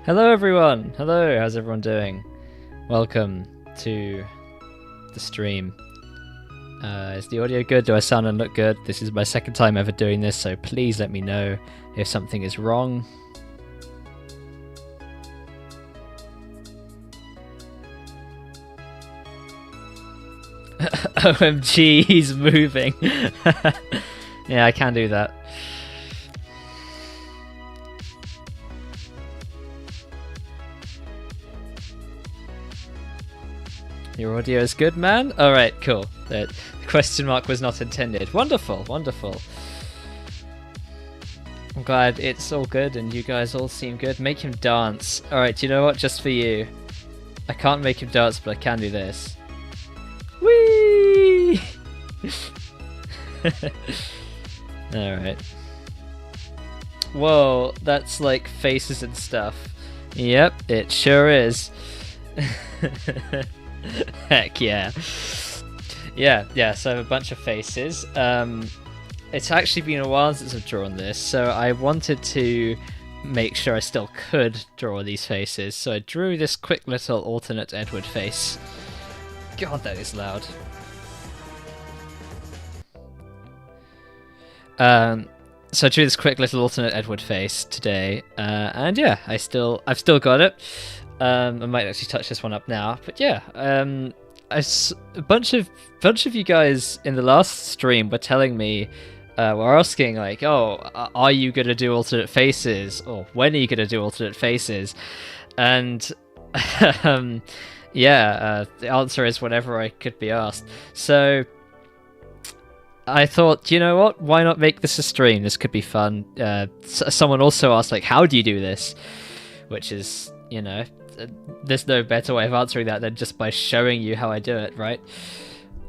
Hello everyone! Hello, how's everyone doing? Welcome to the stream. Is the audio good? Do I sound and look good? This is my second time ever doing this, so please let me know if something is wrong. OMG, he's moving. Yeah, I can do that. Your audio is good, man? Alright, cool. The question mark was not intended. Wonderful, wonderful. I'm glad it's all good and you guys all seem good. Make him dance. Alright, you know what? Just for you. I can't make him dance, but I can do this. Whee! Alright. Whoa, that's like faces and stuff. Yep, it sure is. Heck yeah. Yeah, so I have a bunch of faces. It's actually been a while since I've drawn this, so I wanted to make sure I still could draw these faces, so I drew this quick little alternate Edward face. God, that is loud. So I drew this quick little alternate Edward face today, and yeah, I've still got it. I might actually touch this one up now, but yeah, a bunch of you guys in the last stream were telling me, were asking like, oh, are you gonna do alternate faces, or when are you gonna do alternate faces? And yeah, the answer is whenever I could be asked. So I thought, you know what? Why not make this a stream? This could be fun. Someone also asked like, how do you do this? Which is, you know, there's no better way of answering that than just by showing you how I do it, right?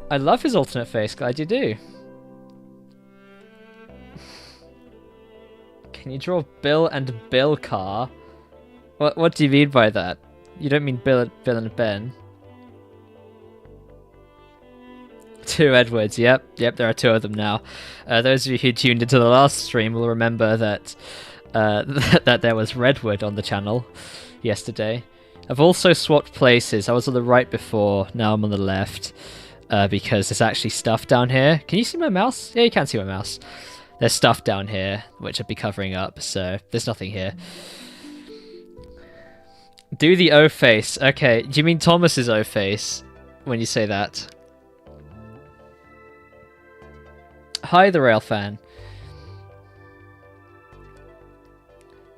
I love his alternate face, glad you do. Can you draw Bill and Bill Carr? What do you mean by that? You don't mean Bill and Ben. Two Edwards, yep, there are two of them now. Those of you who tuned into the last stream will remember that that there was Redwood on the channel yesterday. I've also swapped places. I was on the right before, now I'm on the left, because there's actually stuff down here. Can you see my mouse? Yeah, you can see my mouse. There's stuff down here, which I'd be covering up, so there's nothing here. Do the O face. Okay, do you mean Thomas's O face when you say that? Hi, the Rail fan.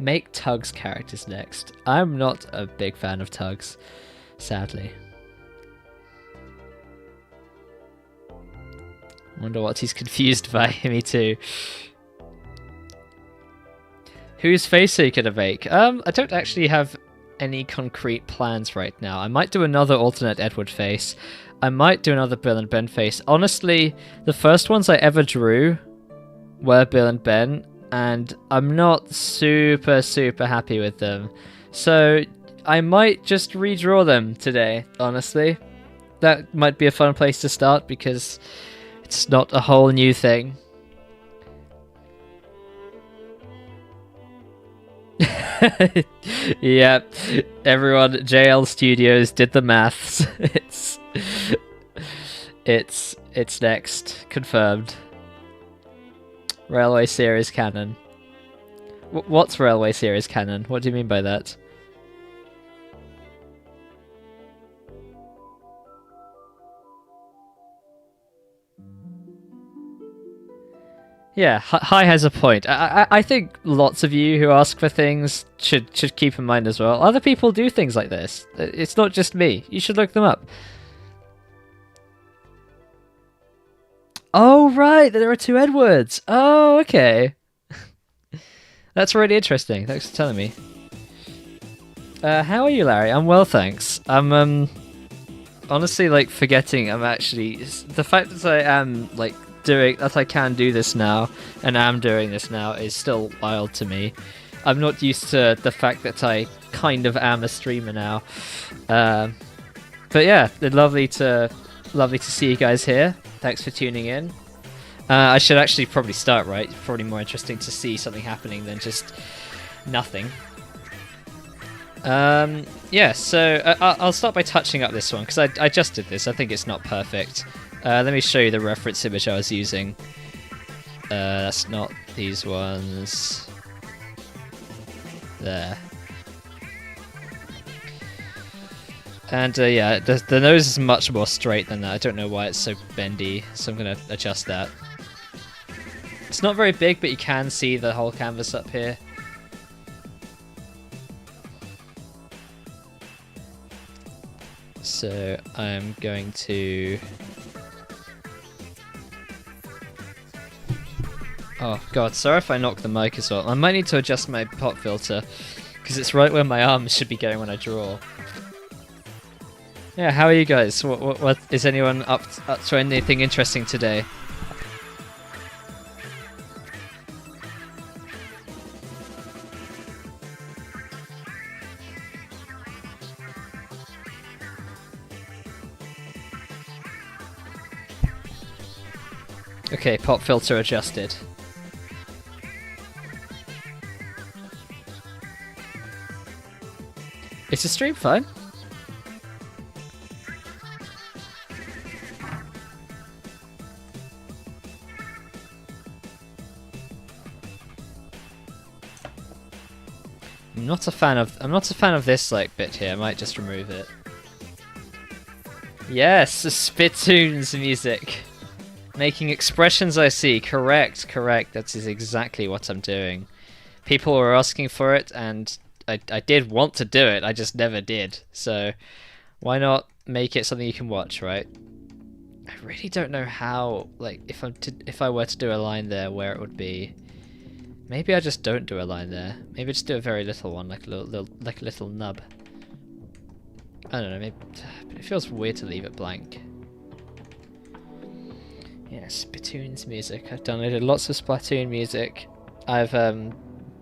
Make Tug's characters next. I'm not a big fan of Tug's, sadly. Wonder what he's confused by. Me too. Whose face are you gonna make? I don't actually have any concrete plans right now. I might do another alternate Edward face. I might do another Bill and Ben face. Honestly, the first ones I ever drew were Bill and Ben, and I'm not super happy with them. So I might just redraw them today, honestly. That might be a fun place to start because it's not a whole new thing. Yep, everyone, JL Studios did the maths. It's next, confirmed. Railway series canon. What's Railway series canon? What do you mean by that? Yeah, Hi has a point. I think lots of you who ask for things should keep in mind as well. Other people do things like this. It's not just me. You should look them up. Oh, right, there are two Edwards. Oh, okay. That's really interesting. Thanks for telling me. How are you, Larry? I'm well, thanks. I'm honestly like forgetting I'm actually the fact that I am like doing that I can do this now and am doing this now is still wild to me. I'm not used to the fact that I kind of am a streamer now. But yeah, lovely to see you guys here. Thanks for tuning in. I should actually probably start, right? It's probably more interesting to see something happening than just nothing. Yeah, so I'll start by touching up this one, because I just did this. I think it's not perfect. Let me show you the reference image I was using. That's not these ones. There. And yeah, the nose is much more straight than that. I don't know why it's so bendy, so I'm going to adjust that. It's not very big, but you can see the whole canvas up here. So I'm going to... Oh god, sorry if I knock the mic as well. I might need to adjust my pop filter, because it's right where my arms should be going when I draw. Yeah, how are you guys? What is anyone up to anything interesting today? Okay, pop filter adjusted. Is the stream fine? I'm not a fan of this like bit here. I might just remove it. Yes, Spittoons music. Making expressions I see. Correct. That is exactly what I'm doing. People were asking for it, and I did want to do it. I just never did. So why not make it something you can watch, right? I really don't know how. Like, if I were to do a line there, where it would be. Maybe I just don't do a line there. Maybe just do a very little one, like a little nub. I don't know. Maybe it feels weird to leave it blank. Yeah, Splatoon's music. I've downloaded lots of Splatoon music. I've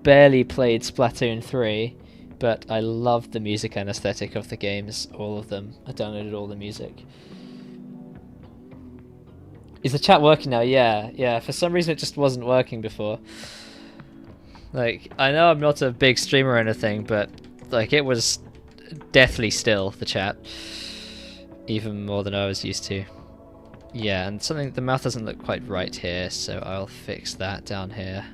barely played Splatoon 3, but I love the music and aesthetic of the games, all of them. I downloaded all the music. Is the chat working now? Yeah. For some reason it just wasn't working before. Like, I know I'm not a big streamer or anything, but like it was deathly still, the chat. Even more than I was used to. Yeah, and the mouth doesn't look quite right here, so I'll fix that down here.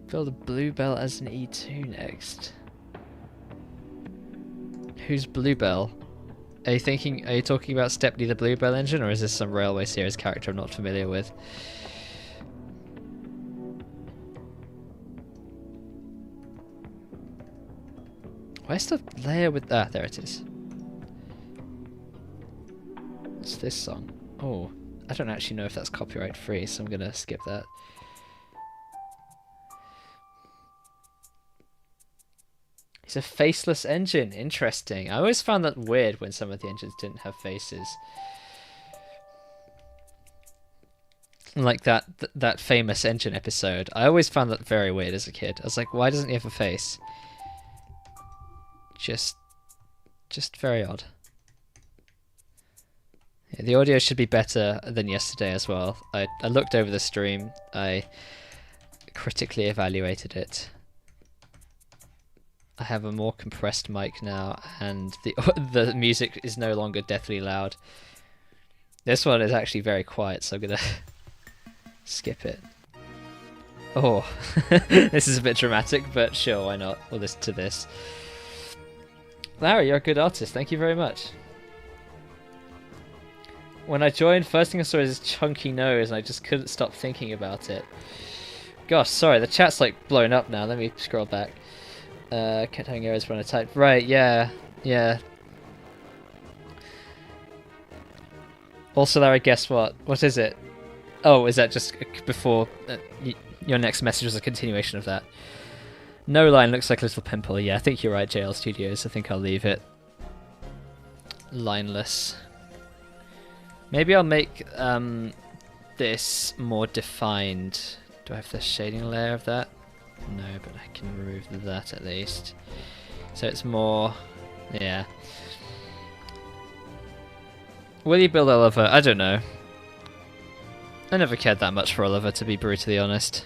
Build a Bluebell as an E2 next. Who's Bluebell? Are you talking about Stepney the Bluebell engine, or is this some Railway series character I'm not familiar with? Where's the layer with... Ah, there it is. What's this song? Oh, I don't actually know if that's copyright free, so I'm gonna skip that. It's a faceless engine. Interesting. I always found that weird when some of the engines didn't have faces. Like that famous engine episode. I always found that very weird as a kid. I was like, why doesn't he have a face? Just very odd. Yeah, the audio should be better than yesterday as well. I looked over the stream. I critically evaluated it. I have a more compressed mic now, and the music is no longer deathly loud. This one is actually very quiet, so I'm gonna skip it. Oh, this is a bit dramatic, but sure, why not? We'll listen to this. Larry, you're a good artist. Thank you very much. When I joined, first thing I saw is his chunky nose, and I just couldn't stop thinking about it. Gosh, sorry, the chat's like blown up now. Let me scroll back. Kept having errors when I typed. Right, yeah. Also, Larry, guess what? What is it? Oh, is that just before your next message was a continuation of that? No line looks like a little pimple. Yeah, I think you're right, JL Studios. I think I'll leave it lineless. Maybe I'll make this more defined. Do I have the shading layer of that? No, but I can remove that at least. So it's more... yeah. Will you build Oliver? I don't know. I never cared that much for Oliver, to be brutally honest.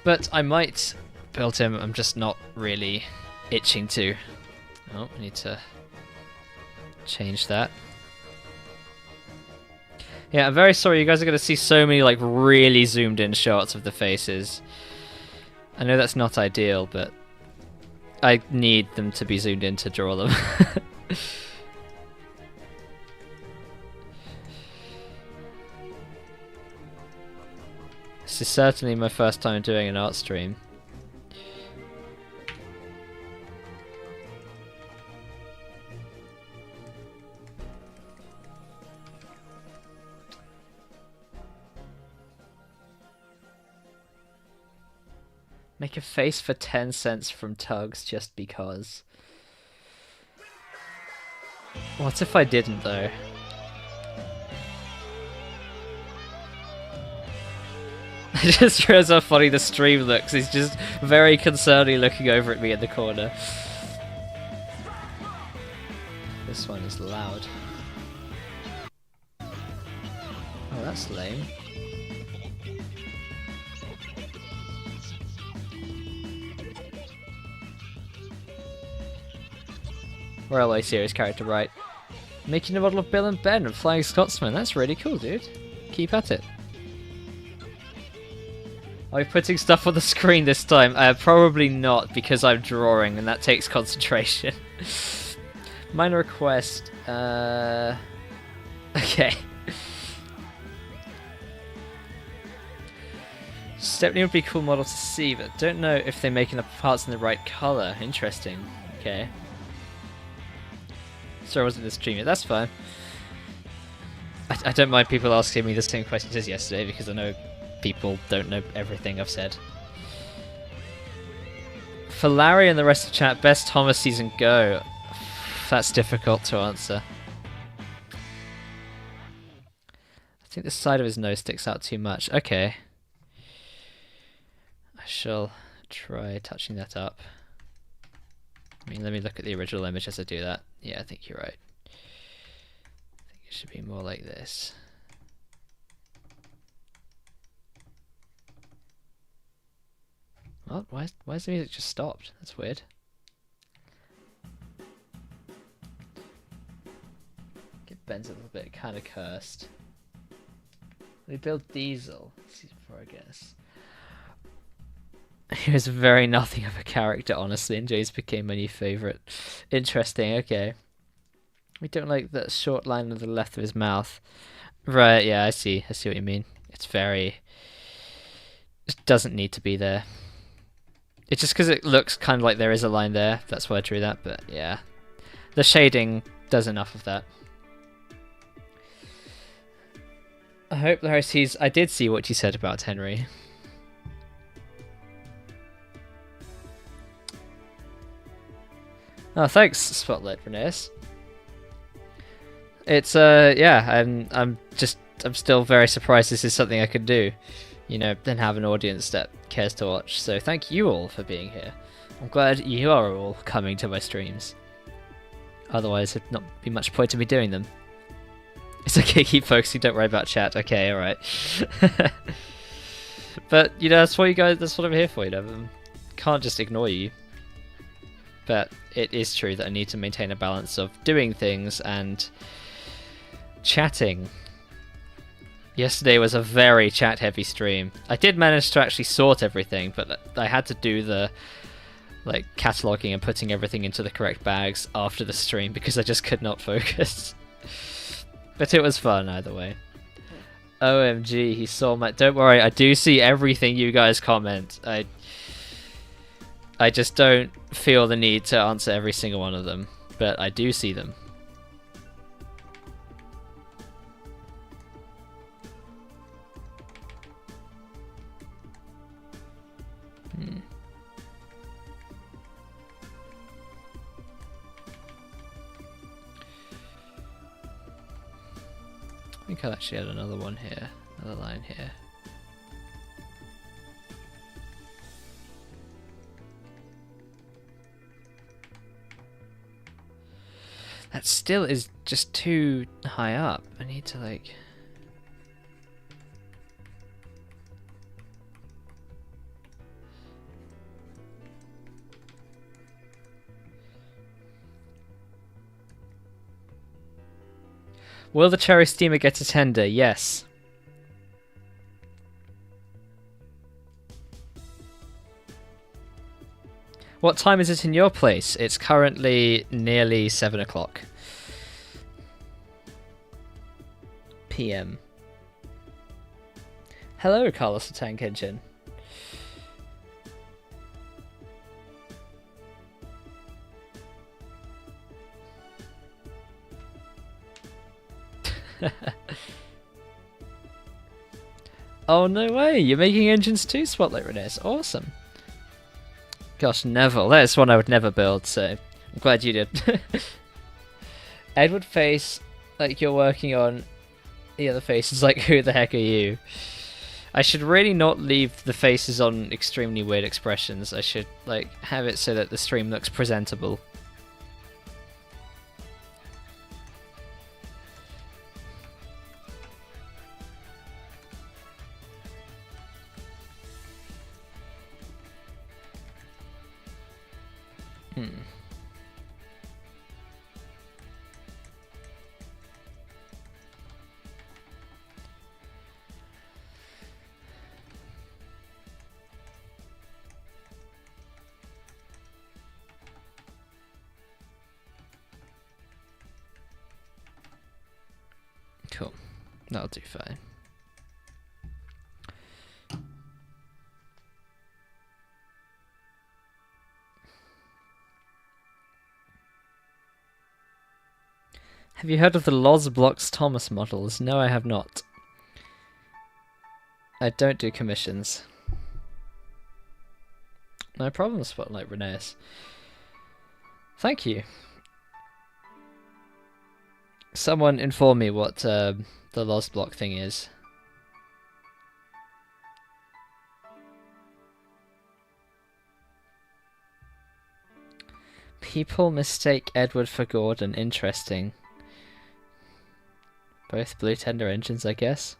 But I might build him, I'm just not really itching to. Oh, I need to change that. Yeah, I'm very sorry, you guys are going to see so many like really zoomed in shots of the faces. I know that's not ideal, but I need them to be zoomed in to draw them. This is certainly my first time doing an art stream. Make a face for 10 cents from Tugs just because. What if I didn't though? I just realised how funny the stream looks. He's just very concernedly looking over at me in the corner. This one is loud. Oh, that's lame. Railway series character, right? Making a model of Bill and Ben and Flying Scotsman. That's really cool, dude. Keep at it. Are we putting stuff on the screen this time? Probably not, because I'm drawing and that takes concentration. Minor request. Okay. Stepney would be a cool model to see, but don't know if they're making the parts in the right colour. Interesting. Okay. Sorry, I wasn't in the stream yet. That's fine. I don't mind people asking me the same questions as yesterday because I know people don't know everything I've said. For Larry and the rest of the chat, best Thomas season go. That's difficult to answer. I think the side of his nose sticks out too much. Okay. I shall try touching that up. I mean, let me look at the original image as I do that. Yeah, I think you're right. I think it should be more like this. What? Why is the music just stopped? That's weird. Get Ben's a little bit kind of cursed. We build Diesel. Season 4, I guess. He was very nothing of a character, honestly, and James became my new favourite. Interesting, okay. We don't like that short line on the left of his mouth. Right, yeah, I see what you mean. It's very... It doesn't need to be there. It's just because it looks kind of like there is a line there, that's why I drew that, but yeah. The shading does enough of that. I hope Larry sees... I did see what you said about Henry. Oh, thanks, Spotlight Renes. It's yeah, I'm still very surprised this is something I could do, you know, and have an audience that cares to watch. So thank you all for being here. I'm glad you are all coming to my streams. Otherwise, it'd not be much point to me doing them. It's okay, keep focusing. Don't worry about chat. Okay, all right. But you know, that's what you guys. That's what I'm here for. You know, can't just ignore you. But it is true that I need to maintain a balance of doing things and chatting. Yesterday was a very chat-heavy stream. I did manage to actually sort everything, but I had to do the like cataloging and putting everything into the correct bags after the stream because I just could not focus. But it was fun either way. OMG, he saw my... Don't worry, I do see everything you guys comment. I just don't feel the need to answer every single one of them, but I do see them. I think I'll actually add another one here, another line here. That still is just too high up. I need to like... Will the cherry steamer get a tender? Yes. What time is it in your place? It's currently nearly 7 o'clock. PM. Hello, Carlos the Tank Engine. Oh, no way! You're making engines too, Spotlight Renes. Awesome. Gosh, Neville. That's one I would never build, so I'm glad you did. Edward face, like you're working on. The other face is like, who the heck are you? I should really not leave the faces on extremely weird expressions. I should like have it so that the stream looks presentable. Cool. That'll do fine. Have you heard of the Loz Blocks Thomas models? No, I have not. I don't do commissions. No problem, Spotlight Renes. Thank you. Someone inform me what the Loz block thing is. People mistake Edward for Gordon. Interesting. Both blue tender engines, I guess.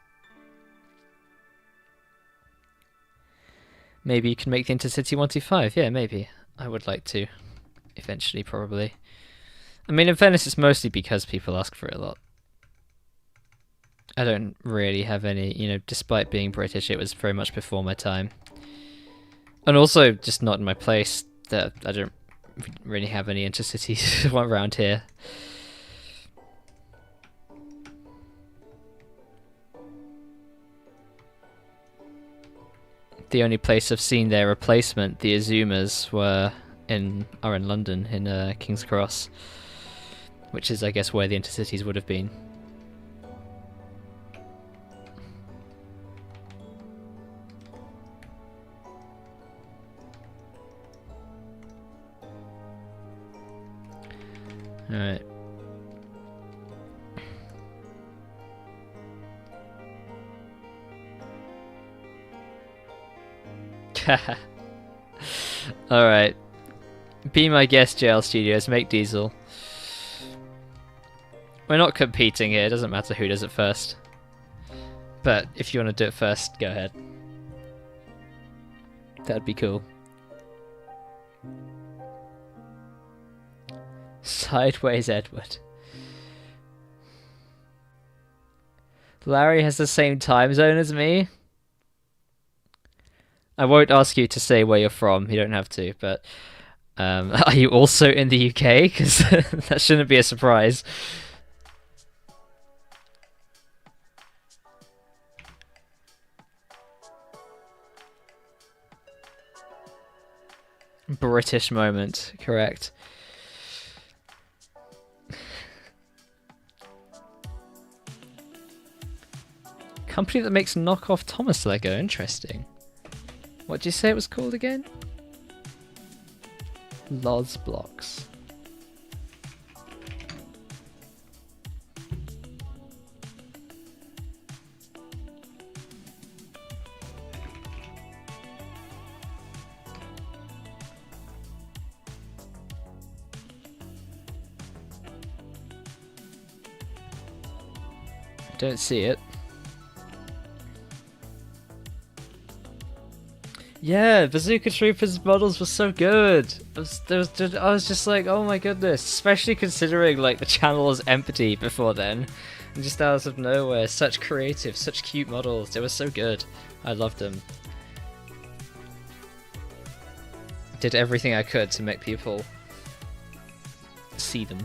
Maybe you can make the Intercity 125. Yeah, maybe. I would like to. Eventually, probably. I mean, in fairness, it's mostly because people ask for it a lot. I don't really have any, you know, despite being British, it was very much before my time. And also, just not in my place, that I don't really have any Intercities around here. The only place I've seen their replacement, the Azumas, are in London, in King's Cross. Which is, I guess, where the Intercities would have been. Alright. Alright. Be my guest, JL Studios. Make diesel. We're not competing here, it doesn't matter who does it first. But if you want to do it first, go ahead. That'd be cool. Sideways Edward. Larry has the same time zone as me. I won't ask you to say where you're from, you don't have to, but are you also in the UK? Because that shouldn't be a surprise. British moment, correct. Company that makes knockoff Thomas Lego, interesting. What did you say it was called again? Loz Blocks. Don't see it. Yeah, Bazooka Troopers models were so good. I was just like, oh my goodness. Especially considering like the channel was empty before then. Just out of nowhere, such creative, such cute models. They were so good. I loved them. Did everything I could to make people see them,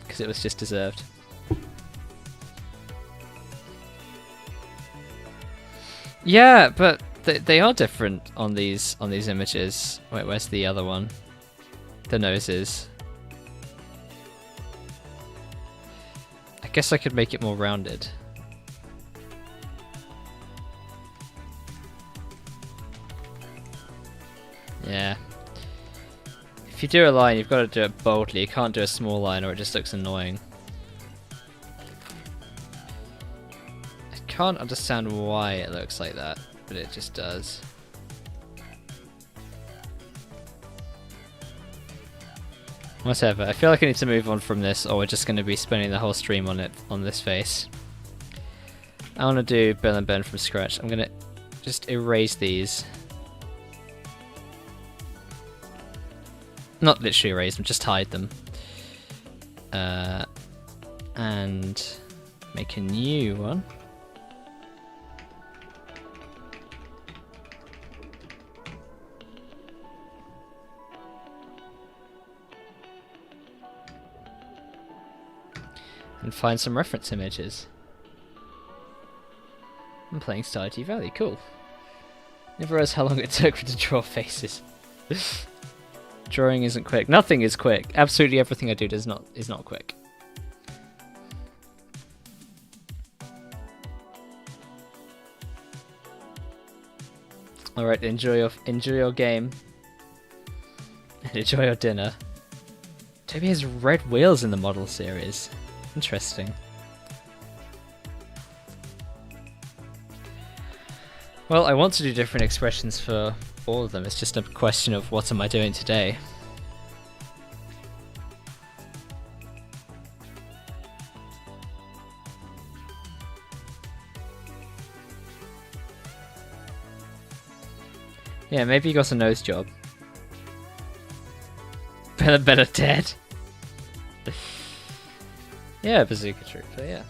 because it was just deserved. Yeah, but they are different on these images. Wait, where's the other one? The noses. I guess I could make it more rounded. Yeah. If you do a line, you've got to do it boldly. You can't do a small line or it just looks annoying. I can't understand why it looks like that, but it just does. Whatever, I feel like I need to move on from this, or we're just going to be spending the whole stream on it, on this face. I want to do Bill and Ben from scratch. I'm going to just erase these. Not literally erase them, just hide them. And make a new one. And find some reference images. I'm playing Stardew Valley, cool. Never realized how long it took me to draw faces. Drawing isn't quick. Nothing is quick. Absolutely everything I do is not quick. Alright, enjoy your game. And enjoy your dinner. Toby has red wheels in the model series. Interesting. Well, I want to do different expressions for all of them. It's just a question of what am I doing today. Yeah, maybe you got a nose job. Better dead. Yeah, Bazooka Trooper, yeah.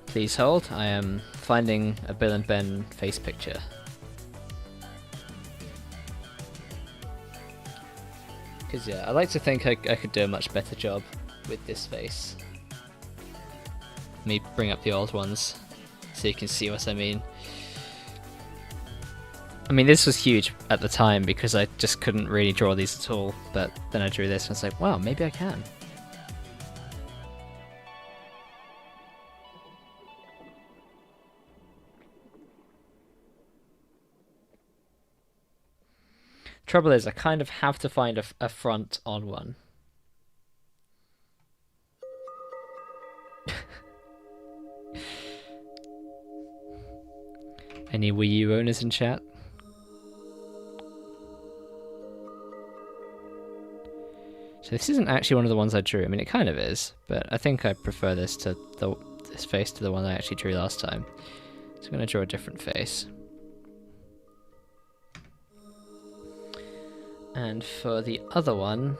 Please hold, I am finding a Bill and Ben face picture. Because yeah, I like to think I could do a much better job with this face. Let me bring up the old ones so you can see what I mean. I mean, this was huge at the time because I just couldn't really draw these at all, but then I drew this and I was like, wow, maybe I can. Trouble is, I kind of have to find a front on one. Any Wii U owners in chat? So this isn't actually one of the ones I drew. I mean, it kind of is, but I think I prefer this to this face to the one I actually drew last time. So I'm going to draw a different face. And for the other one,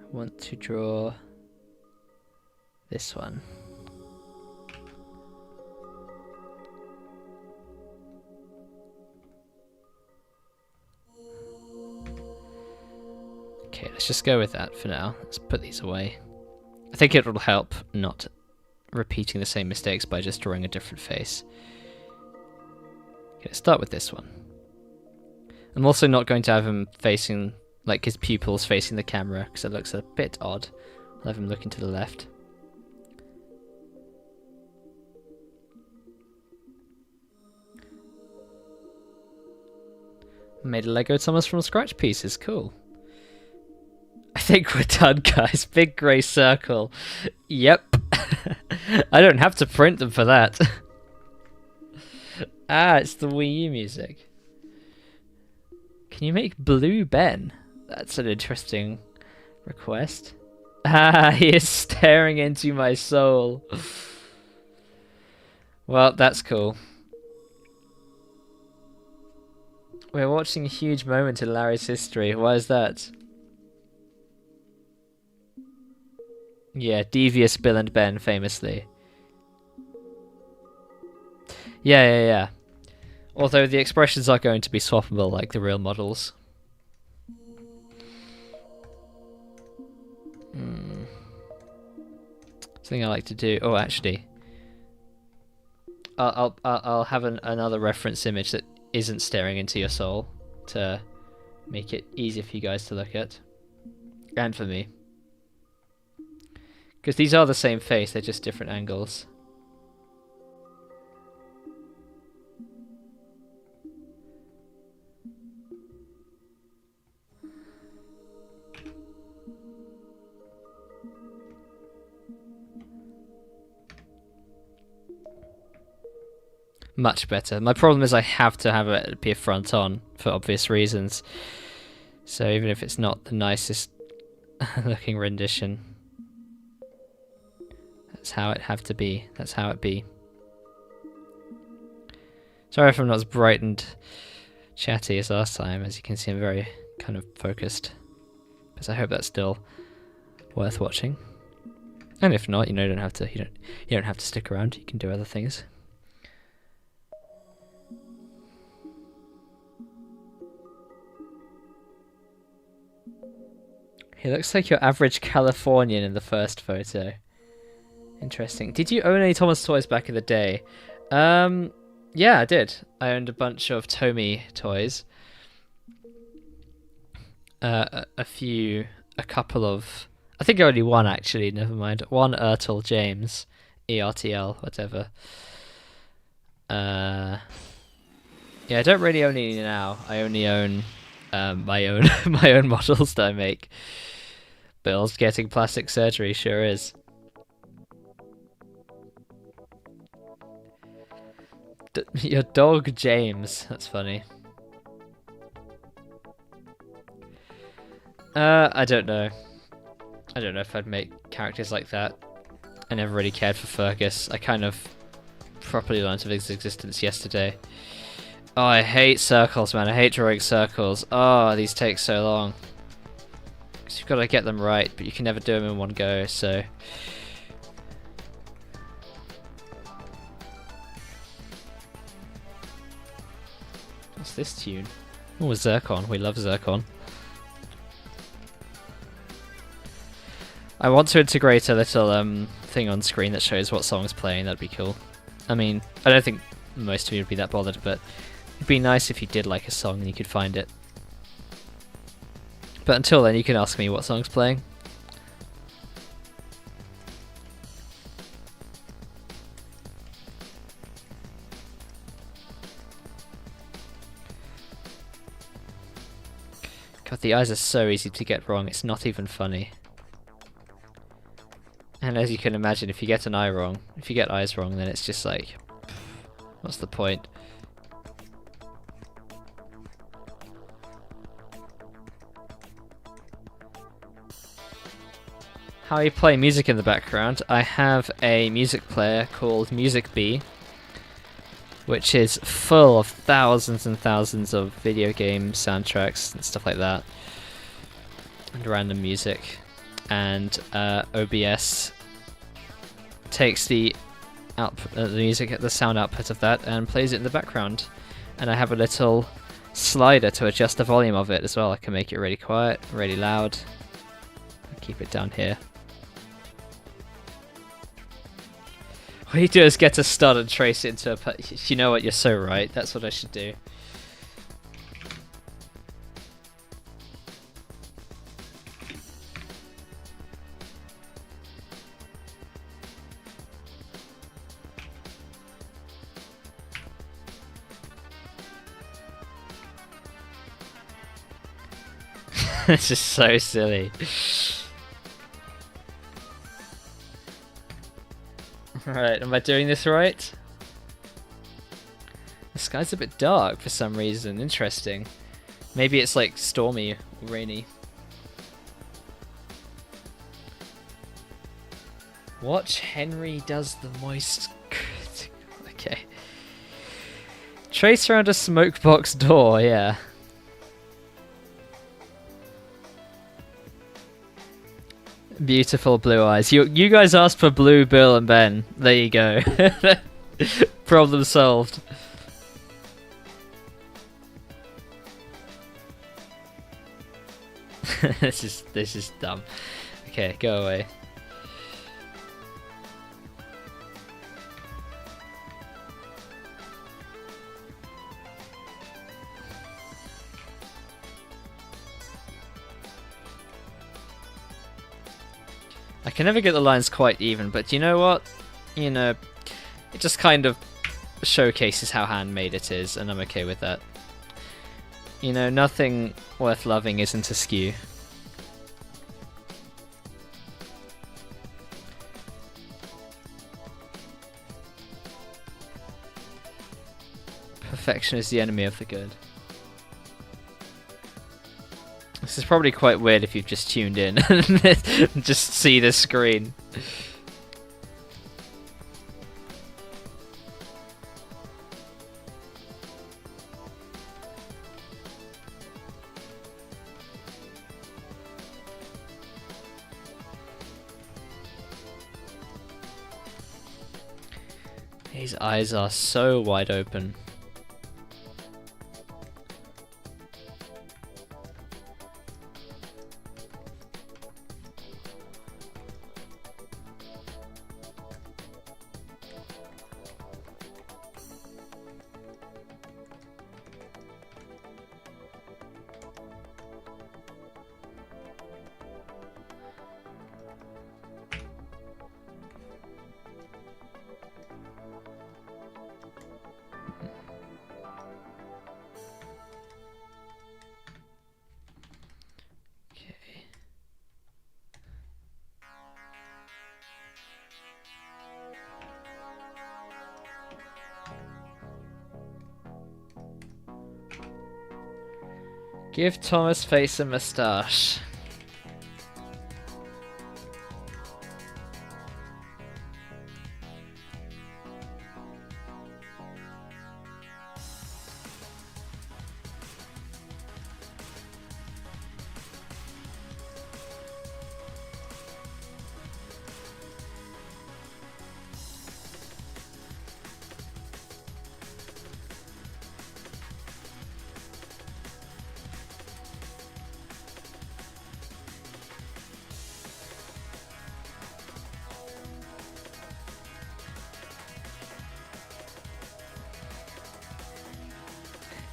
I want to draw this one. Okay, let's just go with that for now. Let's put these away. I think it will help not repeating the same mistakes by just drawing a different face. Okay, let's start with this one. I'm also not going to have him facing, like his pupils facing the camera, because it looks a bit odd. I'll have him looking to the left. Made a Lego Thomas from scratch pieces, cool. I think we're done, guys. Big grey circle. Yep. I don't have to print them for that. Ah, it's the Wii U music. Can you make Blue Ben? That's an interesting request. Ah, he is staring into my soul. Well, that's cool. We're watching a huge moment in Larry's history. Why is that? Yeah, devious Bill and Ben, famously. Yeah. Although the expressions are going to be swappable like the real models. Something I like to do. Oh, actually, I'll have another reference image that isn't staring into your soul to make it easier for you guys to look at, and for me, because these are the same face, they're just different angles. Much better. My problem is I have to have it appear front on for obvious reasons. So even if it's not the nicest looking rendition, that's how it have to be. That's how it be. Sorry if I'm not as bright and chatty as last time. As you can see, I'm very kind of focused. But I hope that's still worth watching. And if not, you know, you don't have to stick around. You can do other things. He looks like your average Californian in the first photo. Interesting. Did you own any Thomas toys back in the day? Yeah, I did. I owned a bunch of Tomy toys. A couple of... I think only one, actually, never mind. One Ertl James. ERTL, whatever. Yeah, I don't really own any now. I only own my own my own models that I make. Bill's getting plastic surgery, sure is. Your dog James, that's funny. I don't know. I don't know if I'd make characters like that. I never really cared for Fergus. I kind of properly learned of his existence yesterday. Oh, I hate circles, man. I hate drawing circles. Oh, these take so long. Because you've got to get them right, but you can never do them in one go, so... What's this tune? Oh, Zircon. We love Zircon. I want to integrate a little thing on screen that shows what song's playing. That'd be cool. I mean, I don't think most of you would be that bothered, but it'd be nice if you did like a song and you could find it. But until then, you can ask me what song's playing. God, the eyes are so easy to get wrong, it's not even funny. And as you can imagine, if you get an eye wrong, if you get eyes wrong, then it's just like, what's the point? How you play music in the background? I have a music player called Music Bee, which is full of thousands and thousands of video game soundtracks and stuff like that, and random music. And OBS takes the music, the sound output of that, and plays it in the background. And I have a little slider to adjust the volume of it as well. I can make it really quiet, really loud. I'll keep it down here. What you do is get a stud and trace it into a... You know what, you're so right. That's what I should do. This is so silly. Alright, am I doing this right? sky's a bit dark for some reason. Interesting. Maybe it's like stormy, rainy. Watch Henry does the moist. Okay. Trace around a smoke box door, yeah. Beautiful blue eyes. You guys asked for blue Bill and Ben. There you go. Problem solved. This is dumb. Okay, go away. I can never get the lines quite even, but you know what? You know, it just kind of showcases how handmade it is, and I'm okay with that. You know, nothing worth loving isn't askew. Perfection is the enemy of the good. This is probably quite weird if you've just tuned in and just see the screen. His eyes are so wide open. Give Thomas face a moustache.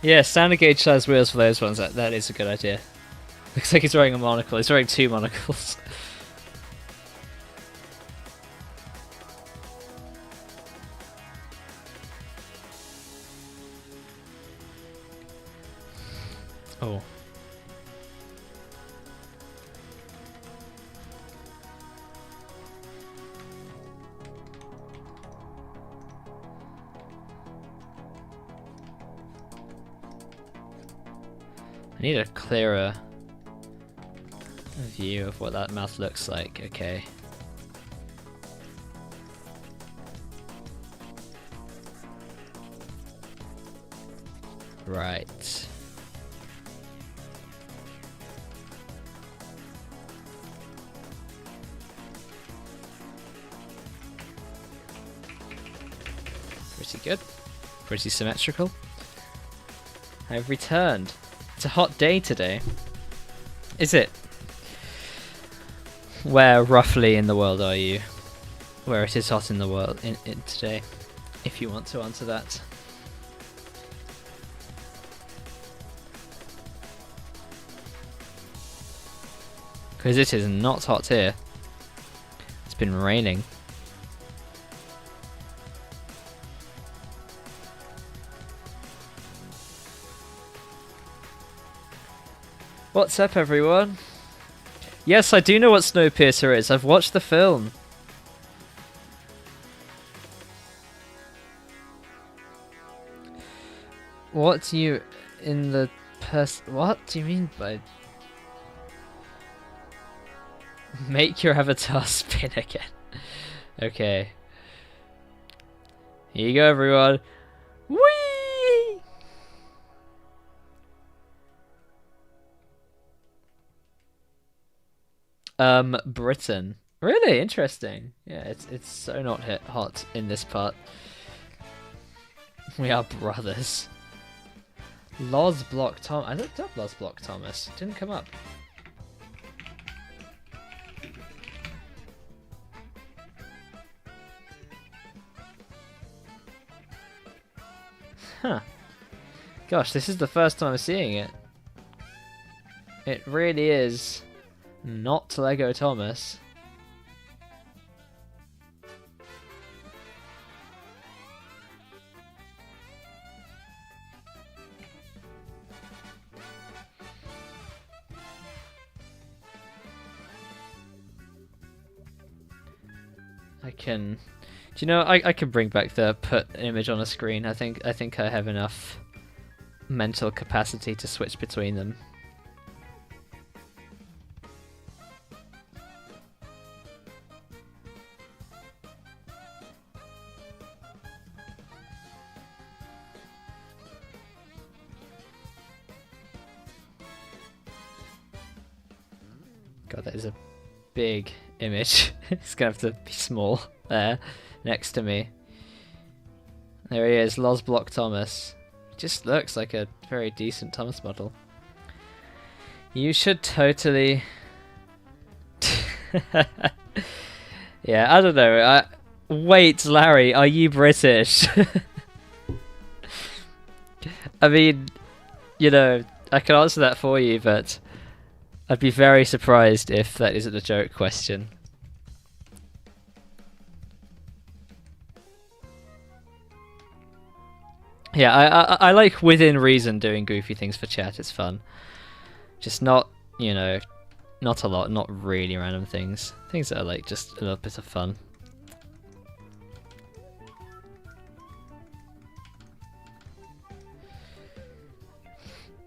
Yeah, standard gauge size wheels for those ones. That is a good idea. Looks like he's wearing a monocle. He's wearing two monocles. Oh. I need a clearer view of what that mouth looks like. Okay. Right. Pretty good. Pretty symmetrical. I've returned. It's a hot day today. Is it? Where roughly in the world are you? Where it is hot in the world in today? If you want to answer that. Because it is not hot here. It's been raining. What's up, everyone? Yes, I do know what Snowpiercer is. I've watched the film. What do you in the what do you mean by make your avatar spin again? Okay. Here you go, everyone. Whee! Britain. Really interesting. Yeah, it's so not hit hot in this part. We are brothers. Loz Block Tom. I looked up Loz Block Thomas. It didn't come up. Huh. Gosh, this is the first time I'm seeing it. It really is not Lego Thomas. I can... Do you know, I can bring back the put image on a screen. I think I have enough mental capacity to switch between them. God, that is a big image. It's gonna have to be small there next to me. There he is, Loz Block Thomas. Just looks like a very decent Thomas model. You should totally... Yeah, I don't know. Wait, Larry, are you British? I mean, you know, I can answer that for you, but I'd be very surprised if that isn't a joke question. Yeah, I like within reason doing goofy things for chat. It's fun. Just not, you know, not a lot, not really random things. Things that are like just a little bit of fun.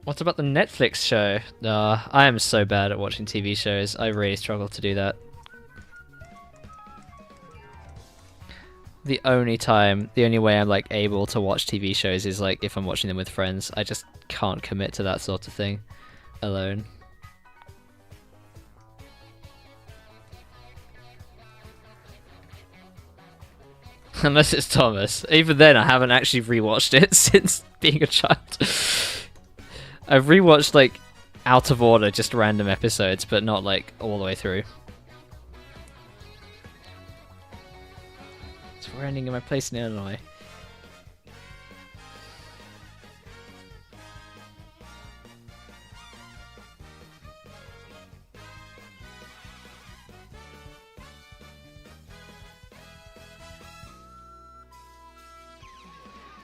What about the Netflix show? I am so bad at watching TV shows. I really struggle to do that. The only way I'm like able to watch TV shows is like if I'm watching them with friends. I just can't commit to that sort of thing alone. Unless it's Thomas. Even then, I haven't actually rewatched it since being a child. I've rewatched like out of order, just random episodes, but not like all the way through. It's raining in my place in Illinois.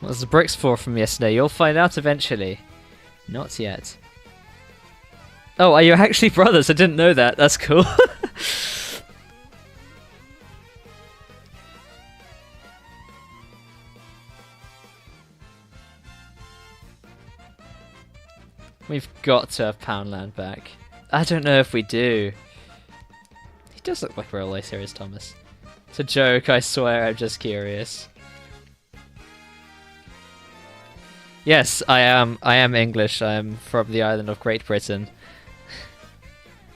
What's the bricks for from yesterday? You'll find out eventually. Not yet. Oh, are you actually brothers? I didn't know that. That's cool. We've got to have Poundland back. I don't know if we do. He does look like we're always here as Thomas. It's a joke, I swear, I'm just curious. Yes, I am English. I am from the island of Great Britain.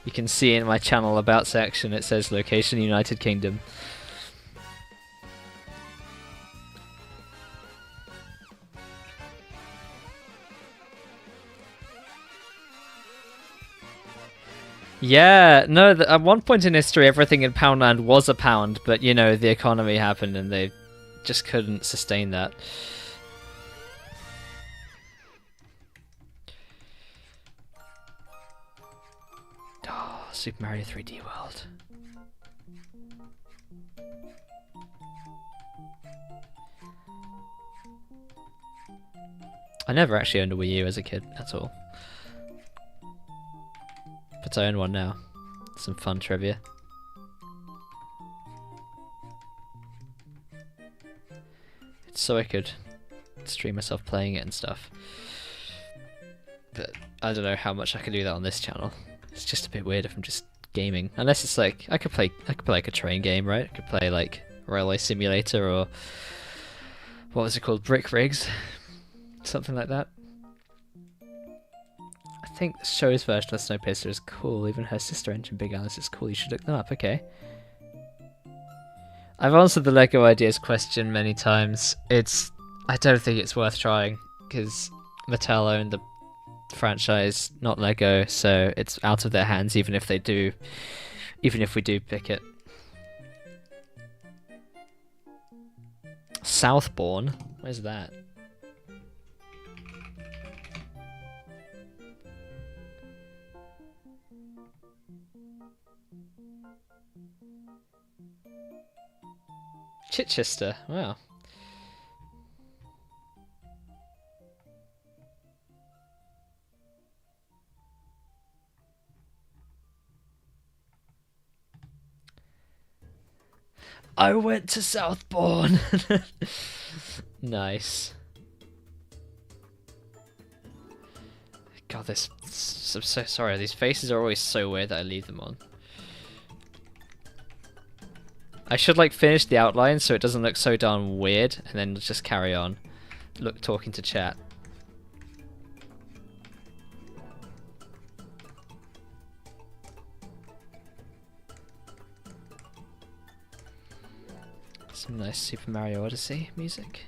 You can see in my channel about section it says location United Kingdom. Yeah, no, at one point in history everything in Poundland was a pound, but you know, the economy happened and they just couldn't sustain that. Super Mario 3D World. I never actually owned a Wii U as a kid at all. But I own one now. Some fun trivia. It's so wicked. stream myself playing it and stuff. But I don't know how much I can do that on this channel. It's just a bit weird if I'm just gaming. Unless it's like I could play like a train game, right? I could play like Railway Simulator or what was it called? Brick Rigs. Something like that. I think the show's version of Snowpiercer is cool. Even her sister engine, Big Alice, is cool. You should look them up. Okay. I've answered the Lego Ideas question many times. I don't think it's worth trying because Mattel own the franchise, not Lego, so it's out of their hands even if we do pick it. Southbourne? Where's that? Chichester, wow. I went to Southbourne. Nice. God, I'm so sorry. These faces are always so weird that I leave them on. I should like finish the outline so it doesn't look so darn weird, and then just carry on, talking to chat. Some nice Super Mario Odyssey music.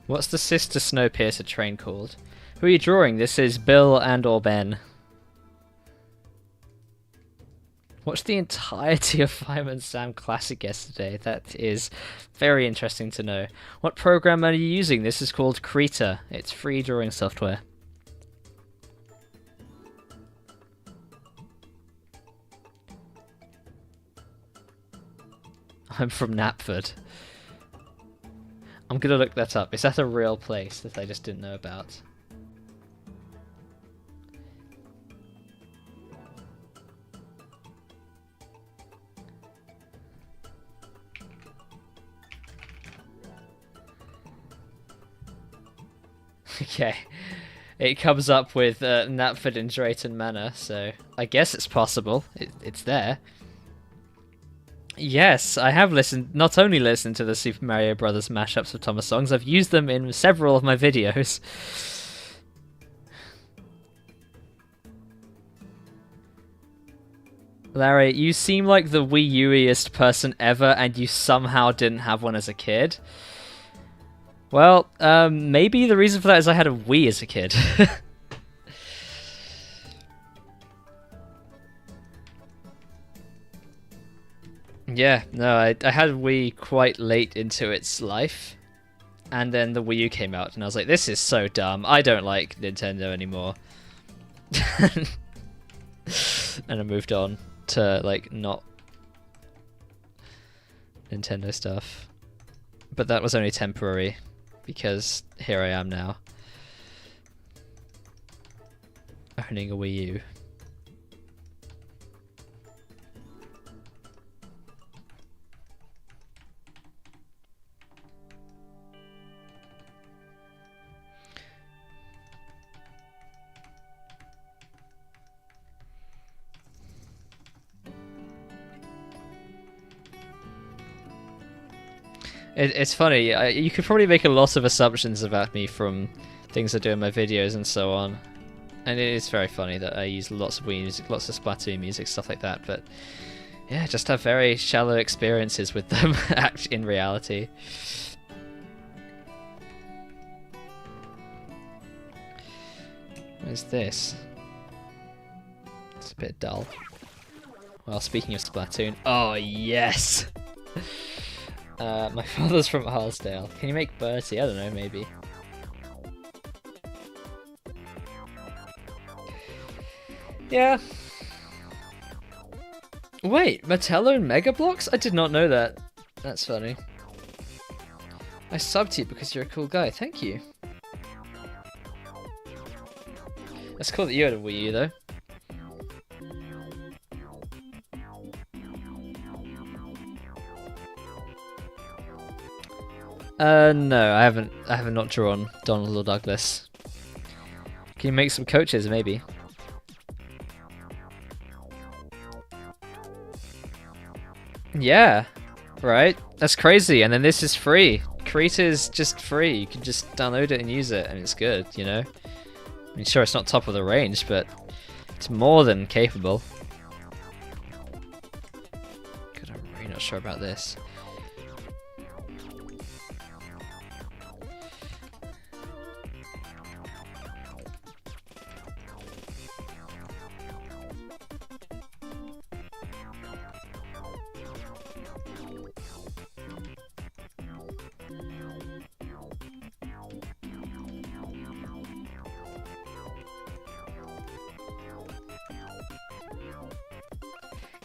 What's the sister Snowpiercer train called? Who are you drawing? This is Bill and or Ben. Watched the entirety of Fireman Sam Classic yesterday. That is very interesting to know. What program are you using? This is called Krita. It's free drawing software. I'm from Knapford. I'm gonna look that up. Is that a real place that I just didn't know about? Okay. It comes up with Knapford and Drayton Manor, so I guess it's possible. It's there. Yes, I have not only listened to the Super Mario Brothers mashups of Thomas songs, I've used them in several of my videos. Larry, you seem like the Wii U-iest person ever, and you somehow didn't have one as a kid. Well, maybe the reason for that is I had a Wii as a kid. Yeah, no, I had Wii quite late into its life, and then the Wii U came out, and I was like, this is so dumb, I don't like Nintendo anymore. And I moved on to, like, not Nintendo stuff. But that was only temporary, because here I am now, owning a Wii U. It's funny, you could probably make a lot of assumptions about me from things I do in my videos and so on. And it is very funny that I use lots of Wii music, lots of Splatoon music, stuff like that, but yeah, just have very shallow experiences with them in reality. What is this? It's a bit dull. Well, speaking of Splatoon, oh yes! My father's from Arsdale. Can you make Bertie? I don't know, maybe. Yeah. Wait, Metello and Mega Bloks? I did not know that. That's funny. I subbed you because you're a cool guy. Thank you. That's cool that you had a Wii U, though. No, I haven't not drawn Donald or Douglas. Can you make some coaches, maybe? Yeah, right? That's crazy, and then this is free. Krita is just free. You can just download it and use it, and it's good, you know? I mean, sure, it's not top of the range, but it's more than capable. God, I'm really not sure about this.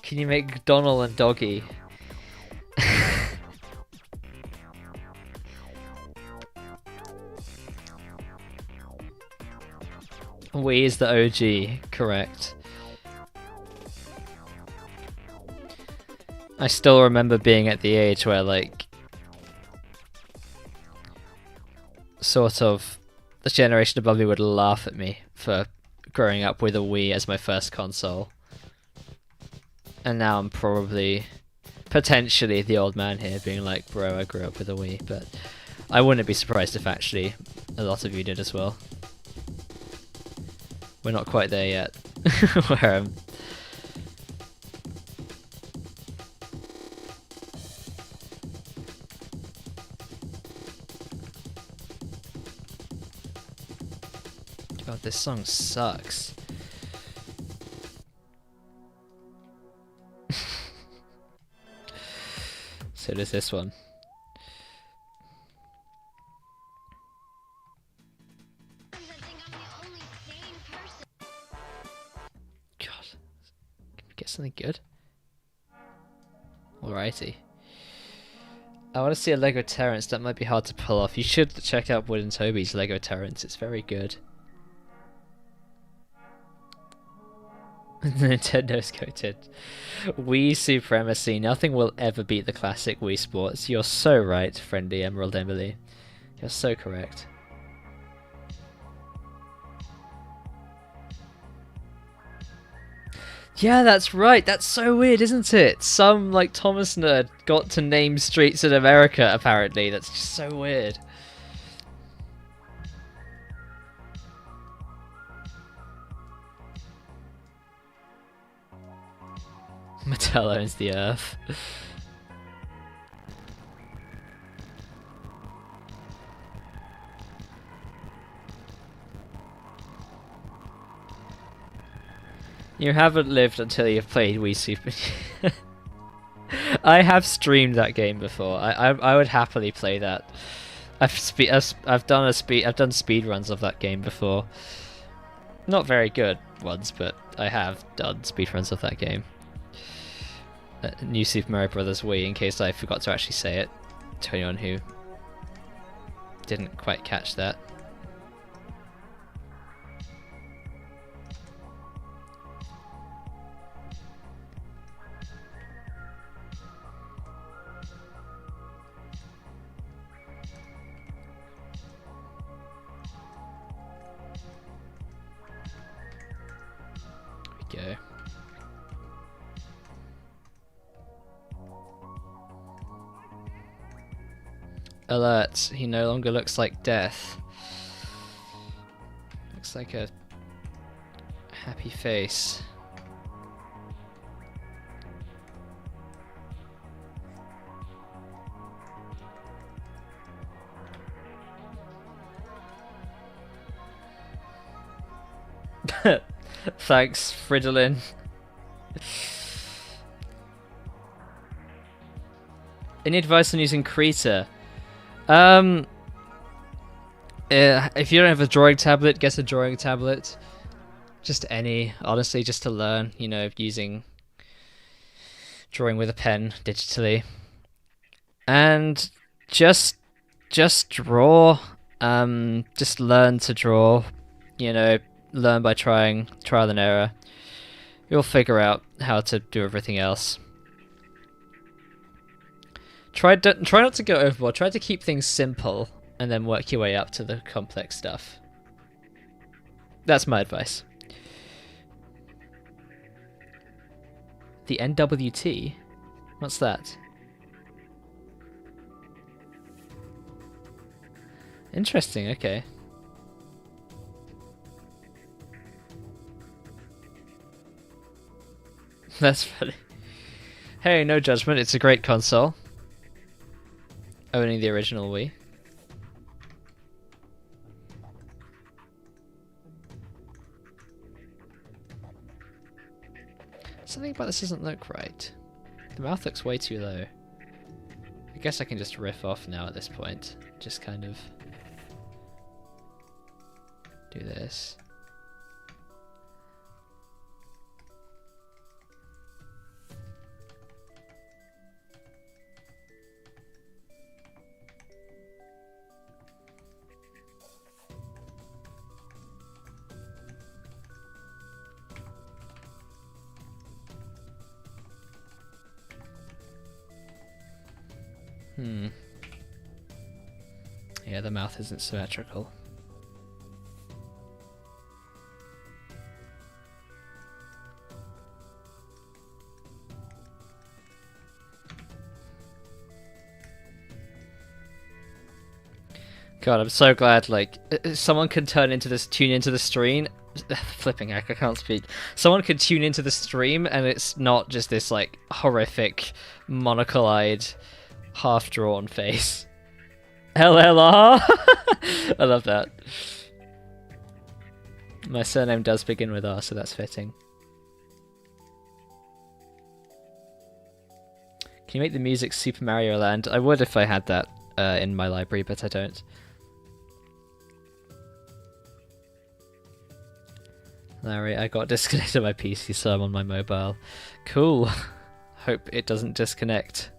Can you make Donald and Doggy? Wii is the OG, correct. I still remember being at the age where, like, sort of the generation above me would laugh at me for growing up with a Wii as my first console. And now I'm probably, potentially, the old man here being like, bro, I grew up with a Wii, but I wouldn't be surprised if actually a lot of you did as well. We're not quite there yet. Where God, this song sucks. So does this one. God, can we get something good? Alrighty. I want to see a Lego Terrence. That might be hard to pull off. You should check out Wood and Toby's Lego Terrence. It's very good. Nintendo's goated. Wii supremacy. Nothing will ever beat the classic Wii Sports. You're so right, friendly Emerald Emily. You're so correct. Yeah, that's right. That's so weird, isn't it? Some, like, Thomas nerd got to name streets in America, apparently. That's just so weird. Mattel owns the Earth. You haven't lived until you've played Wii Super. I have streamed that game before. I would happily play that. I've done speed runs of that game before. Not very good ones, but I have done speed runs of that game. New Super Mario Bros. Wii, in case I forgot to actually say it to anyone who didn't quite catch that. There we go. Alert, he no longer looks like death. Looks like a happy face. Thanks, Fridolin. Any advice on using Krita? If you don't have a drawing tablet, get a drawing tablet. Just any, honestly, just to learn, you know, drawing with a pen digitally. And just draw. Just learn to draw. You know, learn by trial and error. You'll figure out how to do everything else. Try not to go overboard. Try to keep things simple, and then work your way up to the complex stuff. That's my advice. The NWT? What's that? Interesting, okay. That's funny. Hey, no judgment, it's a great console. Owning the original Wii. Something about this doesn't look right. The mouth looks way too low. I guess I can just riff off now at this point. Just kind of do this. Yeah, the mouth isn't symmetrical. God, I'm so glad, like, someone can tune into the stream. Flipping heck, I can't speak. Someone could tune into the stream and it's not just this, like, horrific, monocle-eyed, half-drawn face. LLR! I love that. My surname does begin with R, so that's fitting. Can you make the music Super Mario Land? I would if I had that in my library, but I don't. Larry, I got disconnected my PC, so I'm on my mobile. Cool. Hope it doesn't disconnect.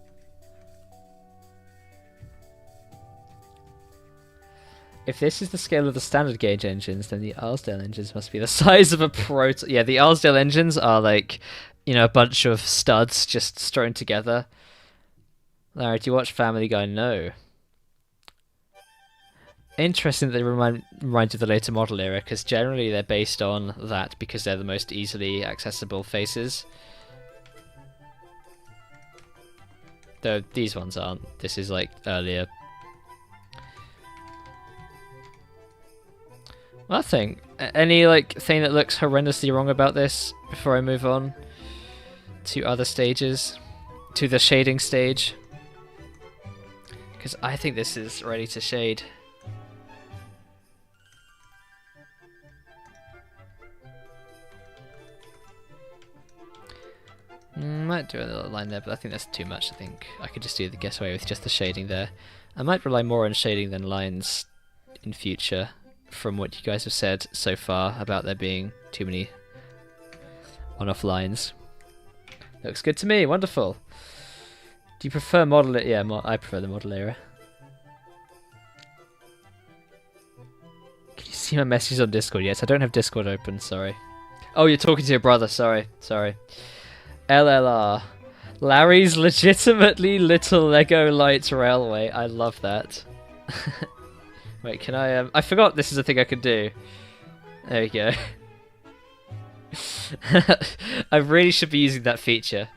If this is the scale of the standard gauge engines, then the Arsdale engines must be the size of a proto... Yeah, the Arsdale engines are like, you know, a bunch of studs just strewn together. Larry, do you watch Family Guy? No. Interesting that they remind you of the later model era, because generally they're based on that because they're the most easily accessible faces. Though these ones aren't. This is like earlier. Nothing. Any like thing that looks horrendously wrong about this before I move on to other stages, to the shading stage, because I think this is ready to shade. Might do a little line there, but I think that's too much. I think I could just get away with just the shading there. I might rely more on shading than lines in future, from what you guys have said so far about there being too many on-off lines. Looks good to me, wonderful. Do you prefer model? Yeah, I prefer the model era. Can you see my messages on Discord? Yes, I don't have Discord open, sorry. Oh, you're talking to your brother, sorry. LLR. Larry's legitimately little Lego Lights Railway. I love that. Wait, can I forgot this is a thing I could do. There we go. I really should be using that feature,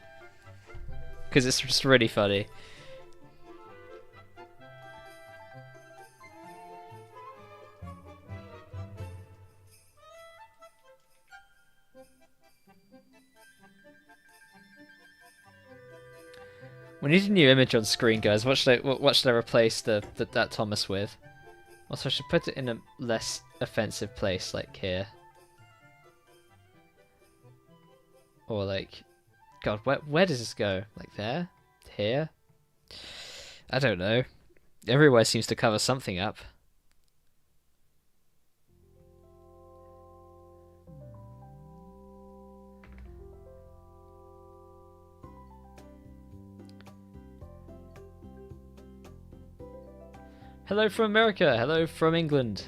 because it's just really funny. We need a new image on screen, guys. What should I replace that Thomas with? Also, I should put it in a less offensive place, like here. Or like, God, where does this go? Like there? Here? I don't know. Everywhere seems to cover something up. Hello from America. Hello from England.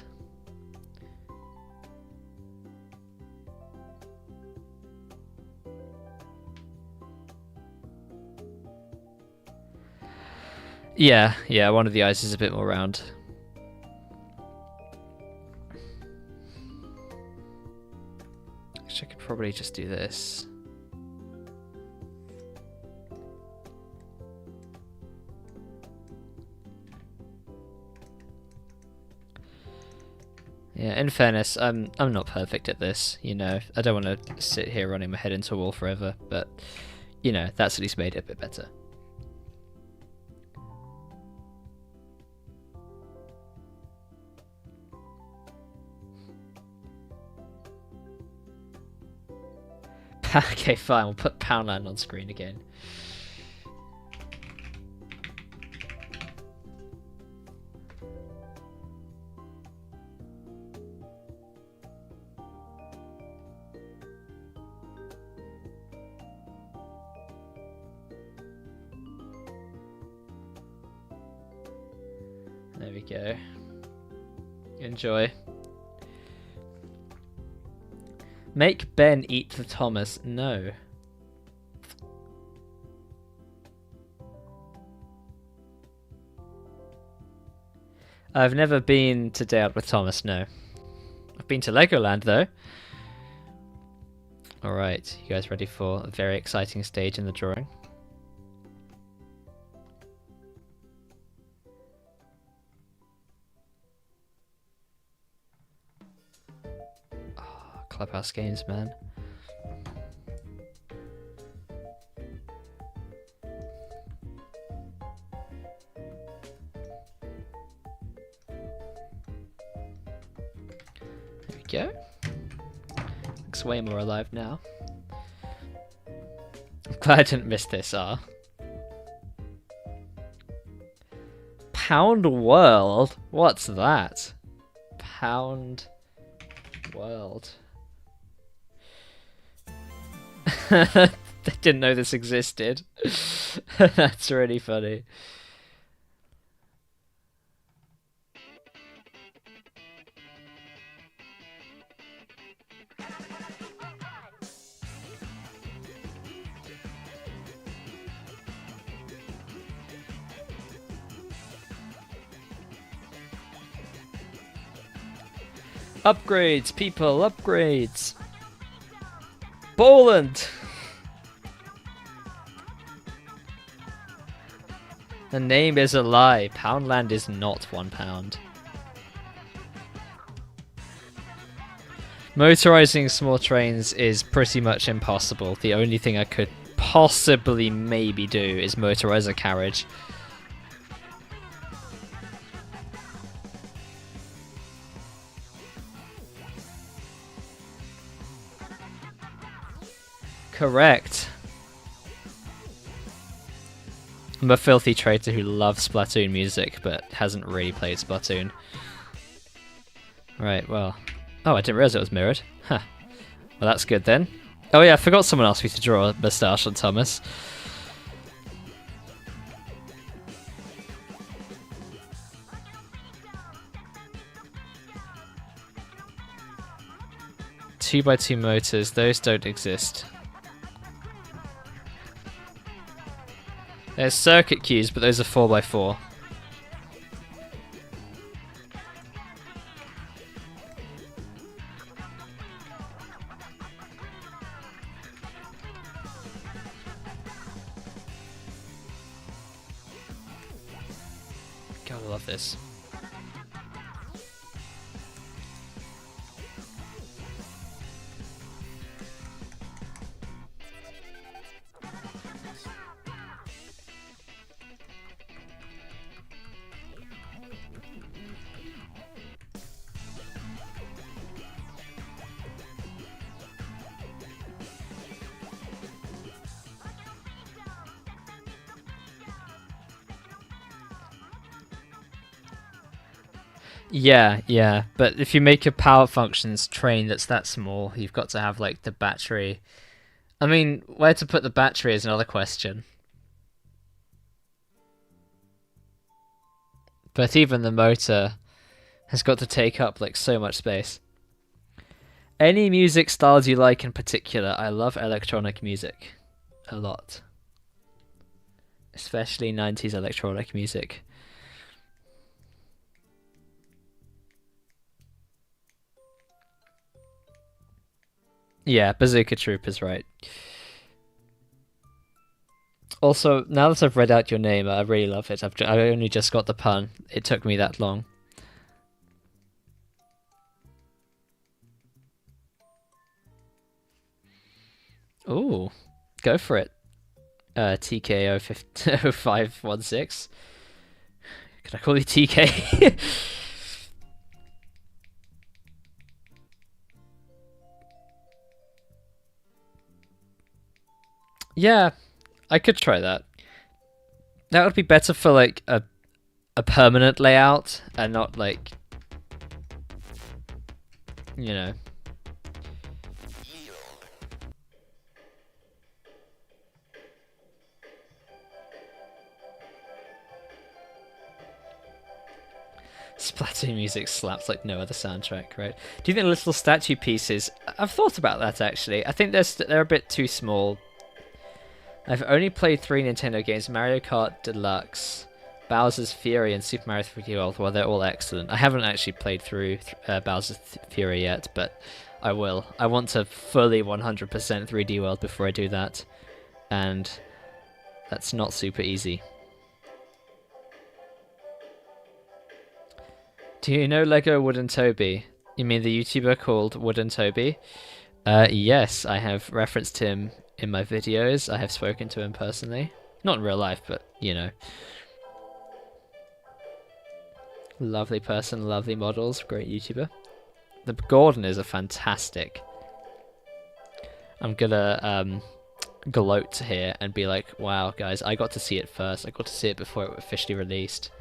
Yeah, one of the eyes is a bit more round. Actually, I could probably just do this. Yeah, in fairness, I'm not perfect at this, you know. I don't want to sit here running my head into a wall forever, but you know, that's at least made it a bit better. Okay, fine, we'll put Poundland on screen again. There we go. Enjoy. Make Ben eat the Thomas. No. I've never been to Day Out with Thomas, no. I've been to Legoland, though. Alright, you guys ready for a very exciting stage in the drawing? Clubhouse games, man. There we go. Looks way more alive now. I'm glad I didn't miss this, Pound World? What's that? Pound World. I didn't know this existed. That's really funny. Upgrades, people, upgrades. Poland! The name is a lie. Poundland is not £1. Motorizing small trains is pretty much impossible. The only thing I could possibly maybe do is motorize a carriage. Correct. I'm a filthy traitor who loves Splatoon music, but hasn't really played Splatoon. Right, well... Oh, I didn't realize it was mirrored. Huh. Well, that's good then. Oh yeah, I forgot someone asked me to draw a moustache on Thomas. Two by two motors, those don't exist. There's circuit cues, but those are 4x4. God, I love this. Yeah, yeah. But if you make a power functions train that's that small, you've got to have like the battery. I mean, where to put the battery is another question. But even the motor has got to take up like so much space. Any music styles you like in particular? I love electronic music a lot, especially 90s electronic music. Yeah, Bazooka Troop is right. Also, now that I've read out your name, I really love it. I only just got the pun. It took me that long. Ooh, go for it. TKO 0516. Could I call you TK? Yeah, I could try that. That would be better for like a permanent layout and not like, you know. Splatoon music slaps like no other soundtrack, right? Do you think the little statue pieces? I've thought about that actually. I think they're a bit too small. I've only played 3 Nintendo games: Mario Kart Deluxe, Bowser's Fury, and Super Mario 3D World. Well, they're all excellent. I haven't actually played through Bowser's Fury yet, but I will. I want to fully 100% 3D World before I do that, and that's not super easy. Do you know Lego Wooden Toby? You mean the YouTuber called Wooden Toby? Yes, I have referenced him in my videos. I have spoken to him personally. Not in real life, but, you know. Lovely person, lovely models, great YouTuber. The Gordon is a fantastic. I'm gonna gloat here and be like, wow, guys, I got to see it first. I got to see it before it was officially released.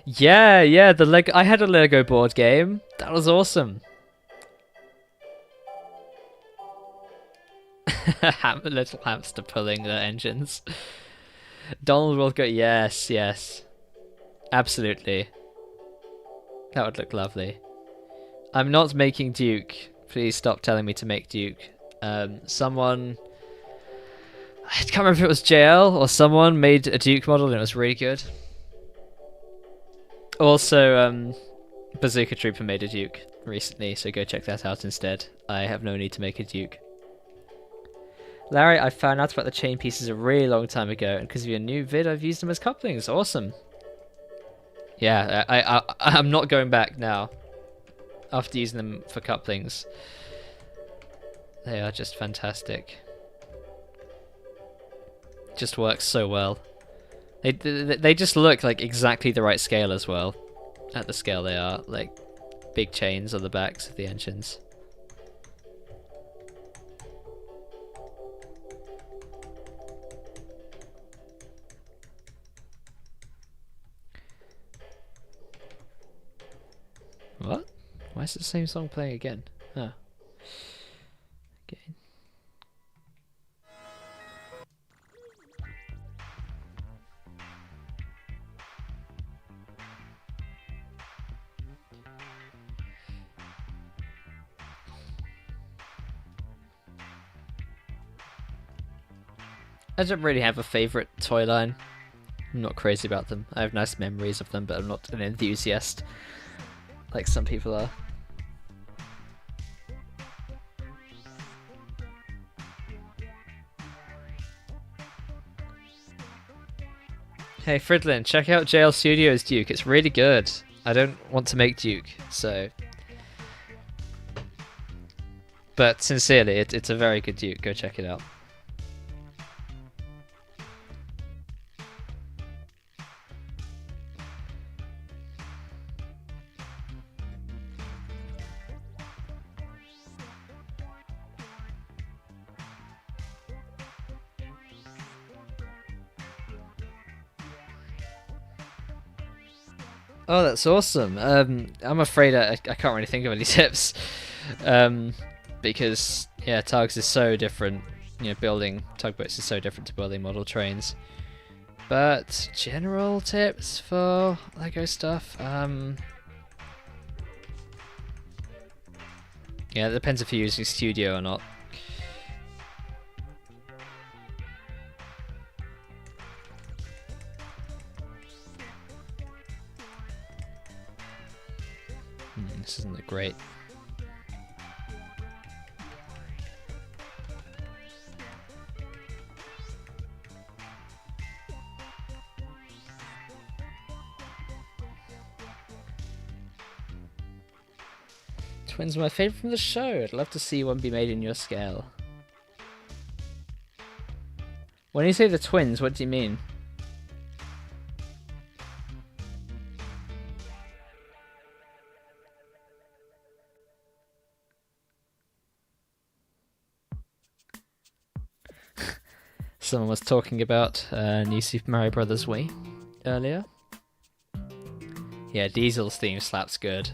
Yeah, yeah, the Lego. I had a Lego board game. That was awesome. Little hamster pulling the engines. Donald will go. Yes, yes, absolutely. That would look lovely. I'm not making Duke. Please stop telling me to make Duke. Someone. I can't remember if it was JL or someone made a Duke model and it was really good. Also, Bazooka Trooper made a Duke recently, so go check that out instead. I have no need to make a Duke. Larry, I found out about the chain pieces a really long time ago, and because of your new vid, I've used them as couplings. Awesome. Yeah, I'm not going back now. After using them for couplings, they are just fantastic. Just works so well. They just look like exactly the right scale as well. At the scale they are, like big chains on the backs of the engines. What? Why is the same song playing again? Oh. Okay. I don't really have a favourite toy line. I'm not crazy about them. I have nice memories of them, but I'm not an enthusiast like some people are. Hey Fridlin, check out JL Studios Duke. It's really good. I don't want to make Duke, so... But sincerely, it's a very good Duke. Go check it out. Oh, that's awesome. I'm afraid I can't really think of any tips, because yeah, tugs is so different. You know, building tugboats is so different to building model trains. But general tips for Lego stuff. Yeah, it depends if you're using Studio or not. This isn't that great. Twins are my favourite from the show. I'd love to see one be made in your scale. When you say the twins, what do you mean? Someone was talking about New Super Mario Bros. Wii earlier. Yeah, Diesel's theme slaps good.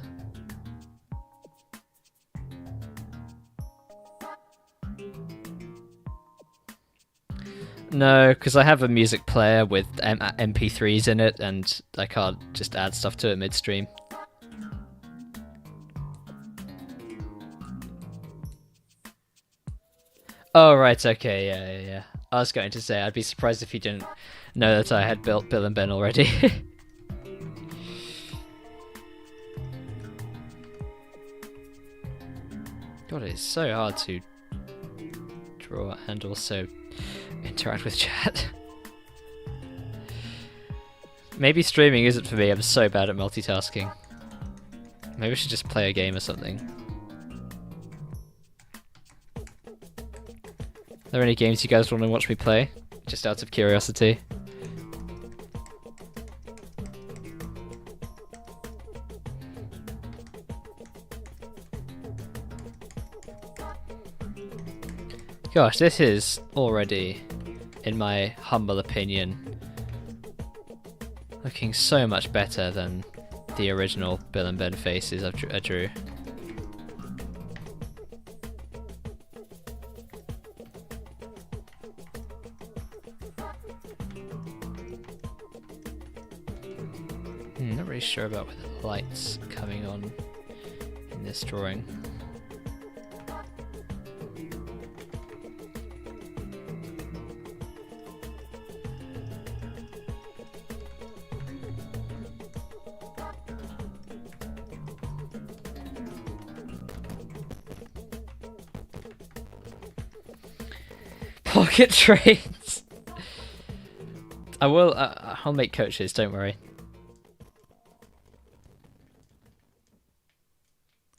No, because I have a music player with MP3s in it, and I can't just add stuff to it midstream. Oh, right, okay, yeah. I was going to say, I'd be surprised if you didn't know that I had built Bill and Ben already. God, it's so hard to draw and also interact with chat. Maybe streaming isn't for me, I'm so bad at multitasking. Maybe I should just play a game or something. Are there any games you guys want to watch me play? Just out of curiosity. Gosh, this is already, in my humble opinion, looking so much better than the original Bill and Ben faces I drew. Not really sure about where the light's coming on in this drawing. Pocket trains! I will, I'll make coaches, don't worry.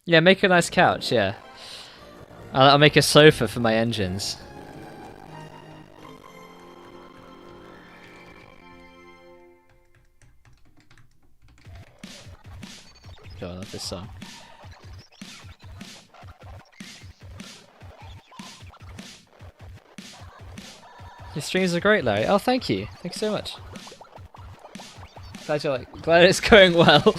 Yeah, make a nice couch, yeah. I'll make a sofa for my engines. God, I love this song. Your streams are great, Larry. Oh, thank you. Thank you so much. Glad it's going well.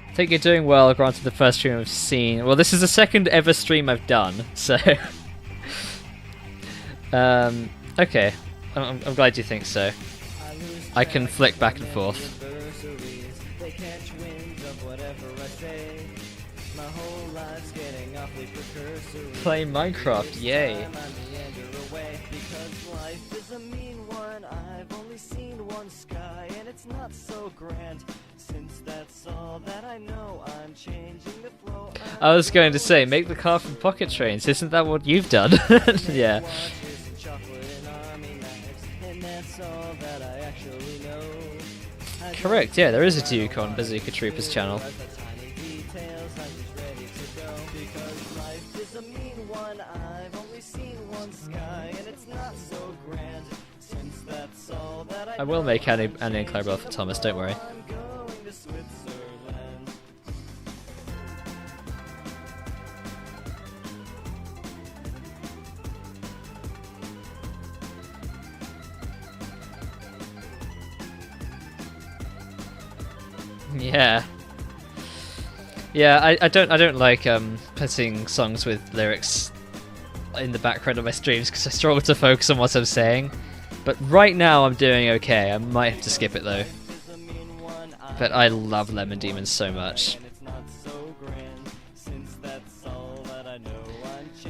I think you're doing well, granted the first stream I've seen. Well, this is the second ever stream I've done, so... okay. I'm glad you think so. I can flick back and forth. Play Minecraft, yay. I was going to say, make the car from pocket trains. Isn't that what you've done? Yeah. Correct, yeah, there is a Duke on Bazooka Troopers channel. I will make Annie and Clarabelle for Thomas, don't worry. Yeah. Yeah, I don't like putting songs with lyrics in the background of my streams because I struggle to focus on what I'm saying. But right now I'm doing okay. I might have to skip it though. But I love Lemon Demon so much.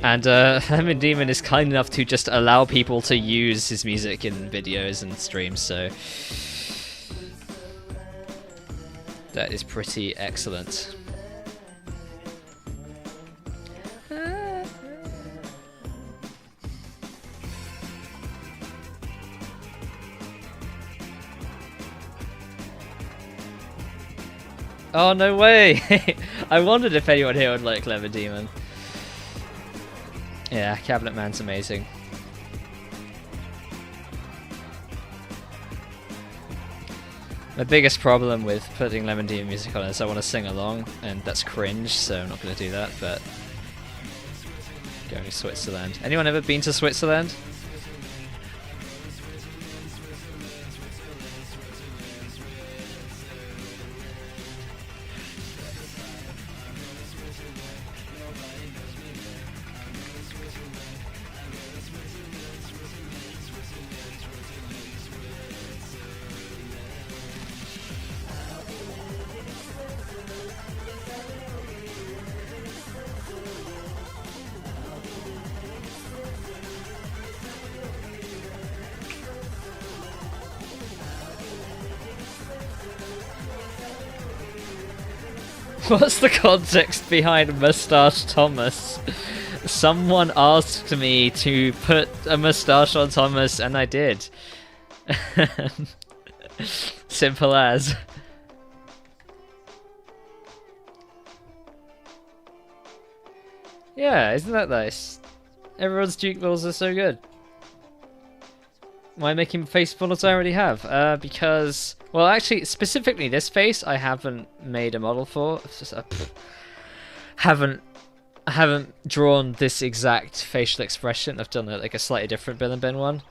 And Lemon Demon is kind enough to just allow people to use his music in videos and streams, so that is pretty excellent. Oh, no way! I wondered if anyone here would like Lemon Demon. Yeah, Cabinet Man's amazing. My biggest problem with putting Lemon Demon music on is I want to sing along, and that's cringe, so I'm not going to do that, but... Going to Switzerland. Anyone ever been to Switzerland? What's the context behind Moustache Thomas? Someone asked me to put a moustache on Thomas, and I did. Simple as. Yeah, isn't that nice? Everyone's Duke Bills are so good. Why make him face bullets I already have? Because... Well, actually, specifically this face, I haven't made a model for. It's just, haven't drawn this exact facial expression. I've done like a slightly different Bill and Ben one.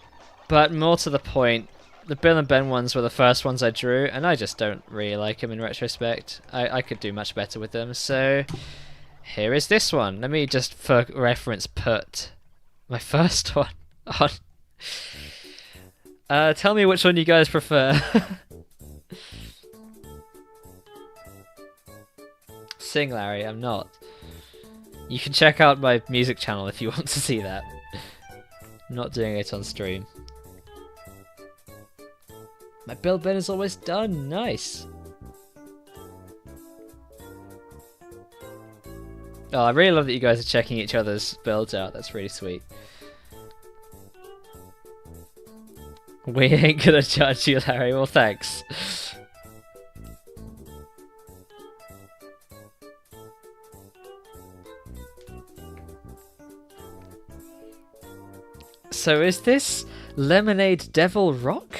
But more to the point, the Bill and Ben ones were the first ones I drew, and I just don't really like them in retrospect. I could do much better with them, so... Here is this one. Let me just, for reference, put my first one on. Tell me which one you guys prefer. Sing, Larry, I'm not. You can check out my music channel if you want to see that. I'm not doing it on stream. My build bin is almost done, nice. Oh, I really love that you guys are checking each other's builds out, that's really sweet. We ain't gonna judge you, Larry, well thanks. So is this Lemonade Devil Rock?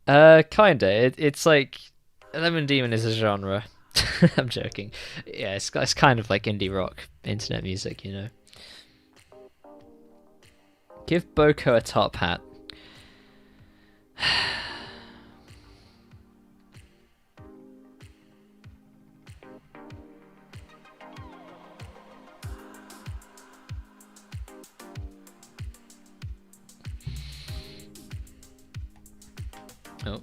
Kinda. It's like... Lemon Demon is a genre. I'm joking. Yeah, it's kind of like indie rock, internet music, you know. Give Boko a top hat. Oh.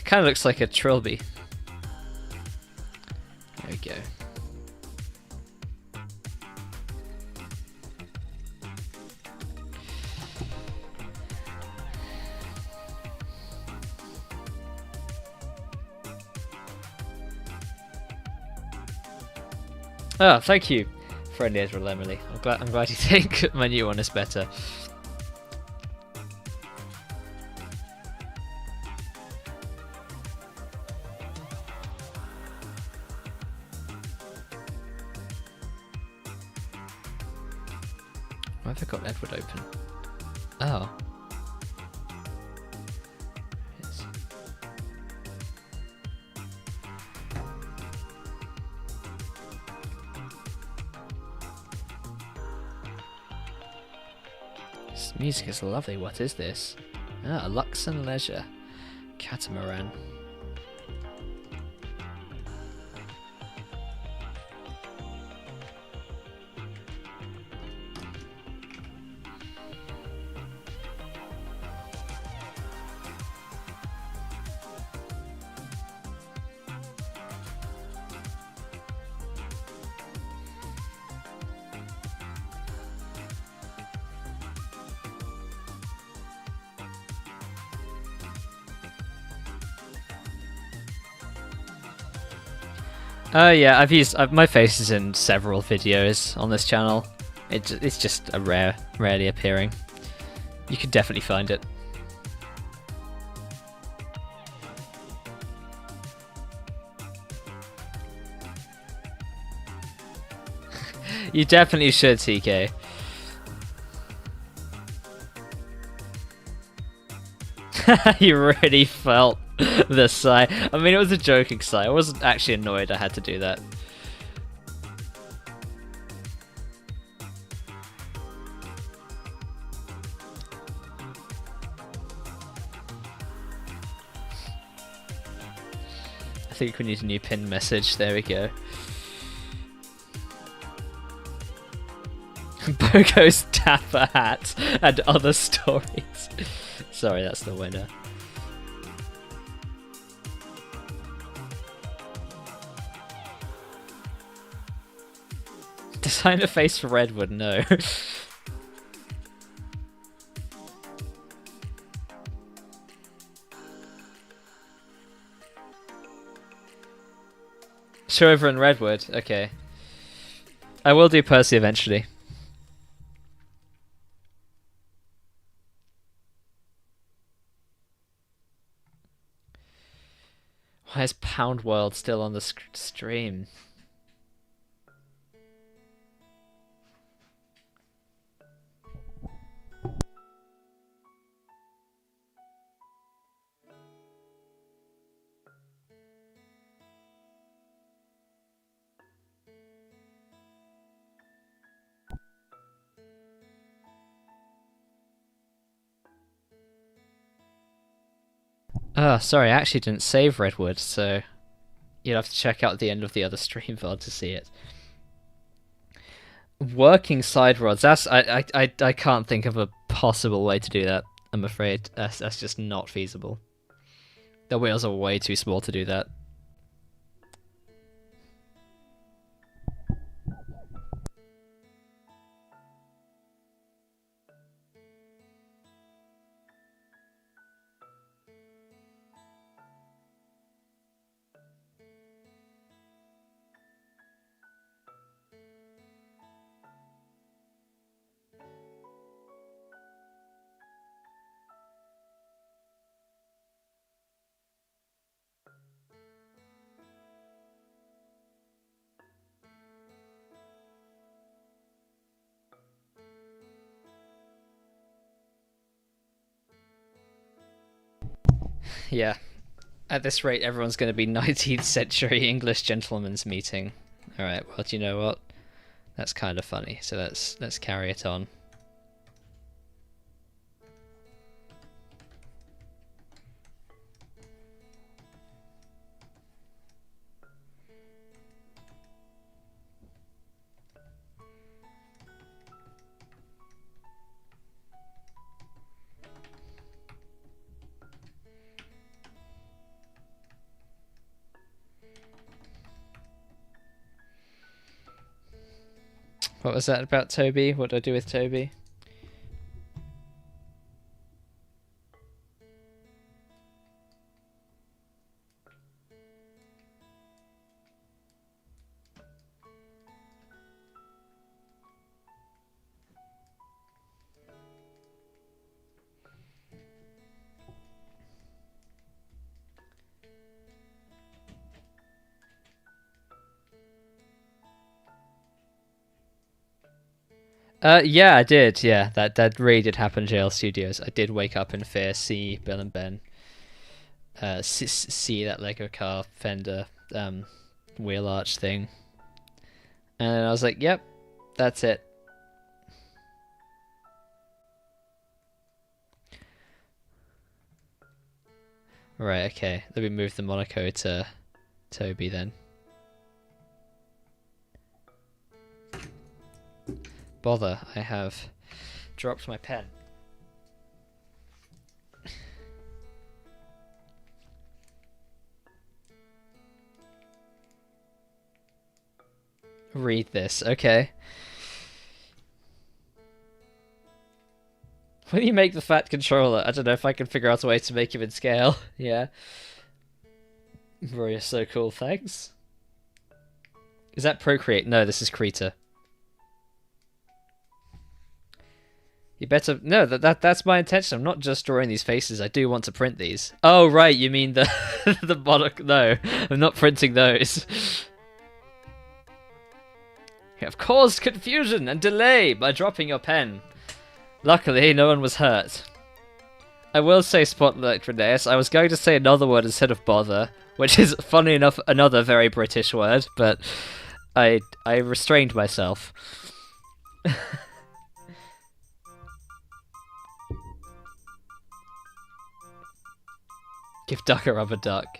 Kind of looks like a trilby. There we go. Oh, thank you, friendly Ezra Lemley. I'm glad you think my new one is better. Why have I got Edward open? Oh. Yes. This music is lovely. What is this? Ah, Luxon Leisure. Catamaran. Oh yeah, my face is in several videos on this channel. It's just a rarely appearing. You could definitely find it. You definitely should, TK. You really felt the sigh. I mean, it was a joking sigh. I wasn't actually annoyed I had to do that. I think we need a new pinned message. There we go. Bogo's Dapper Hat and other stories. Sorry, that's the winner. Design a face for Redwood, no. Show over in Redwood, okay. I will do Percy eventually. Why is Pound World still on the stream? Oh, sorry, I actually didn't save Redwood, so you'll have to check out the end of the other stream VOD to see it. Working side rods, I can't think of a possible way to do that, I'm afraid. That's just not feasible. The wheels are way too small to do that. Yeah. At this rate, everyone's going to be 19th century English gentlemen's meeting. Alright, well, do you know what? That's kind of funny, so let's carry it on. What was that about Toby? What do I do with Toby? Yeah, I did. Yeah, that really did happen in JL Studios. I did wake up in fear, see Bill and Ben, see that Lego car fender, wheel arch thing, and I was like, "Yep, that's it." Right. Okay. Let me move the Monaco to Toby then. Bother! I have dropped my pen. Read this, okay. When you make the fat controller, I don't know if I can figure out a way to make him in scale. Yeah. Bro, you're so cool, thanks. Is that Procreate? No, this is Krita. You better... No, that's my intention. I'm not just drawing these faces. I do want to print these. Oh, right, you mean the... the monoc... No, I'm not printing those. You have caused confusion and delay by dropping your pen. Luckily, no one was hurt. I will say Spotlight Reneus. I was going to say another word instead of bother, which is, funny enough, another very British word, but I restrained myself. Give Duck a rubber duck.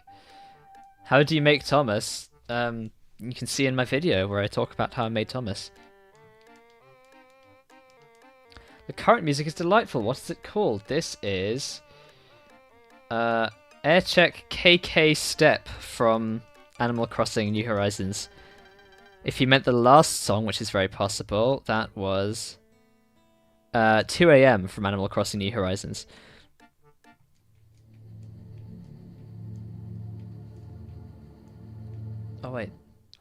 How do you make Thomas? You can see in my video where I talk about how I made Thomas. The current music is delightful. What is it called? This is Aircheck KK Step from Animal Crossing New Horizons. If you meant the last song, which is very possible, that was 2 AM from Animal Crossing New Horizons. Oh wait,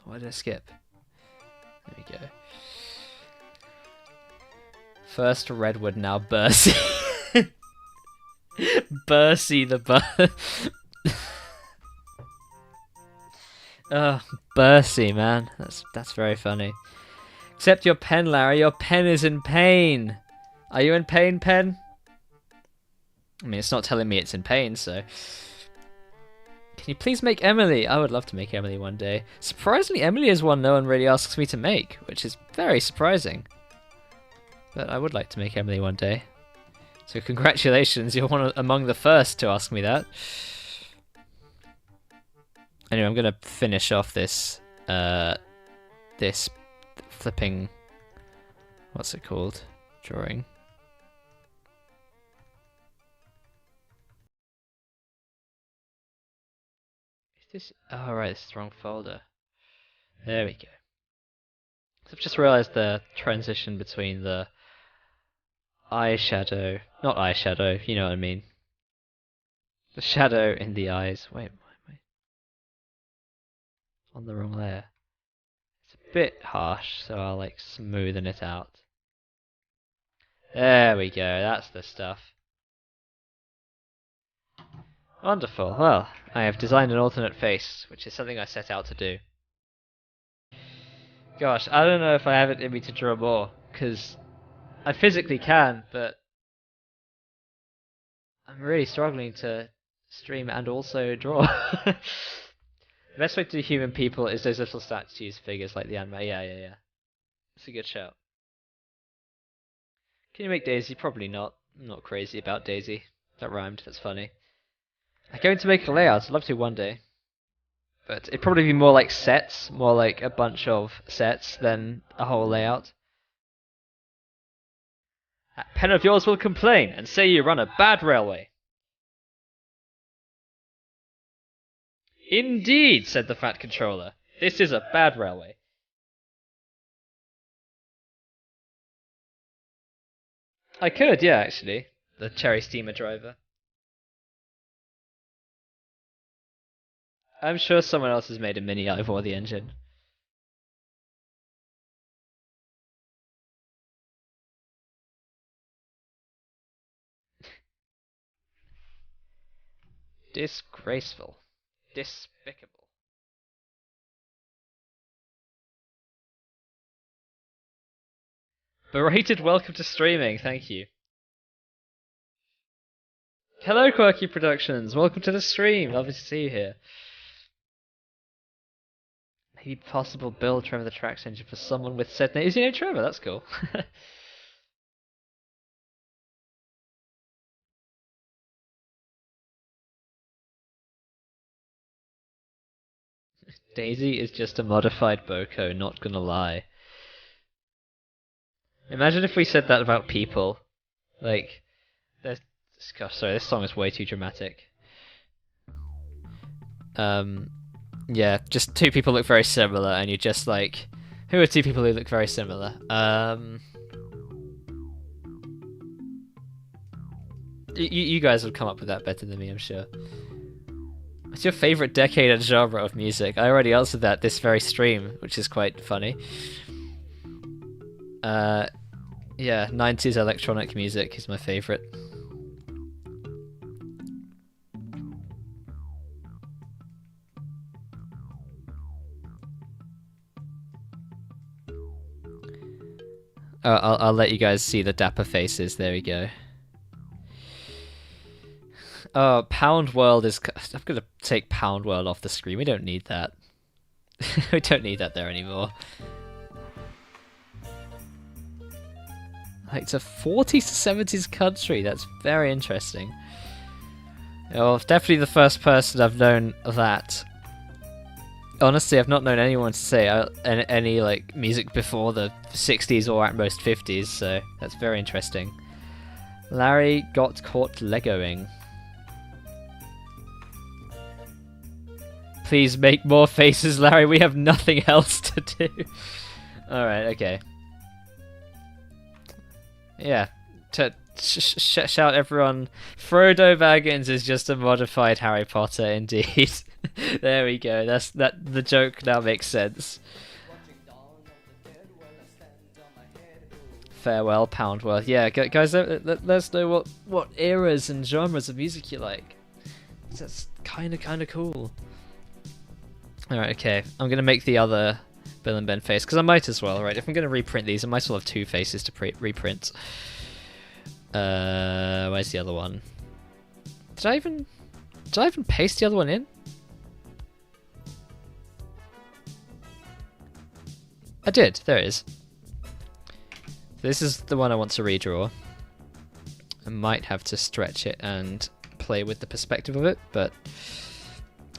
why did I skip? There we go. First Redwood, now Bursey. Bursey the Oh, Bursey, man. That's very funny. Accept your pen, Larry. Your pen is in pain. Are you in pain, pen? I mean, it's not telling me it's in pain, so... Can you please make Emily? I would love to make Emily one day. Surprisingly, Emily is one no one really asks me to make, which is very surprising. But I would like to make Emily one day. So congratulations, you're among the first to ask me that. Anyway, I'm gonna finish off this this flipping, what's it called? Drawing. Is this? Oh right, this is the wrong folder. There we go. So I've just realised the transition between the eyeshadow, not eyeshadow, you know what I mean. The shadow in the eyes. Wait, why am I on the wrong layer? It's a bit harsh, so I'll like smoothen it out. There we go, that's the stuff. Wonderful. Well, I have designed an alternate face, which is something I set out to do. Gosh, I don't know if I have it in me to draw more, because I physically can, but I'm really struggling to stream and also draw. The best way to do human people is those little statues figures like the anime. Yeah. It's a good shout. Can you make Daisy? Probably not. I'm not crazy about Daisy. That rhymed, that's funny. I'm going to make a layout, I'd love to one day. But it'd probably be more like sets, more like a bunch of sets than a whole layout. That pen of yours will complain and say you run a bad railway. Indeed, said the fat controller. This is a bad railway. I could, yeah, actually. The cherry steamer driver. I'm sure someone else has made a mini Ivor the engine. Disgraceful. Despicable. Berated welcome to streaming, thank you. Hello, Quirky Productions. Welcome to the stream. Lovely to see you here. Maybe possible build Trevor the Tracks engine for someone with said name. Is your name Trevor? That's cool. Daisy is just a modified Boko, not gonna lie. Imagine if we said that about people. Like, there's... Gosh, sorry, this song is way too dramatic. Yeah, just two people look very similar, and you're just like, who are two people who look very similar? You guys would come up with that better than me, I'm sure. What's your favorite decade and genre of music? I already answered that this very stream, which is quite funny. Yeah, 90s electronic music is my favorite. I'll let you guys see the dapper faces. There we go. Oh, Pound World is... I'm gonna take Pound World off the screen. We don't need that. We don't need that there anymore. Like, it's a 40s to 70s country. That's very interesting. Oh, definitely the first person I've known that. Honestly, I've not known anyone to say any like music before the 60s or at most 50s, so that's very interesting. Larry got caught Legoing. Please make more faces, Larry. We have nothing else to do. Alright, okay. Yeah. Shout everyone. Frodo Baggins is just a modified Harry Potter, indeed. There we go. The joke now makes sense. Farewell, Pound World. Yeah, guys, let us know what eras and genres of music you like. That's kind of cool. Alright, okay. I'm gonna make the other Bill and Ben face, because I might as well, right? If I'm gonna reprint these, I might as well have two faces to reprint. Where's the other one? Did I even paste the other one in? I did. There it is. This is the one I want to redraw. I might have to stretch it and play with the perspective of it, but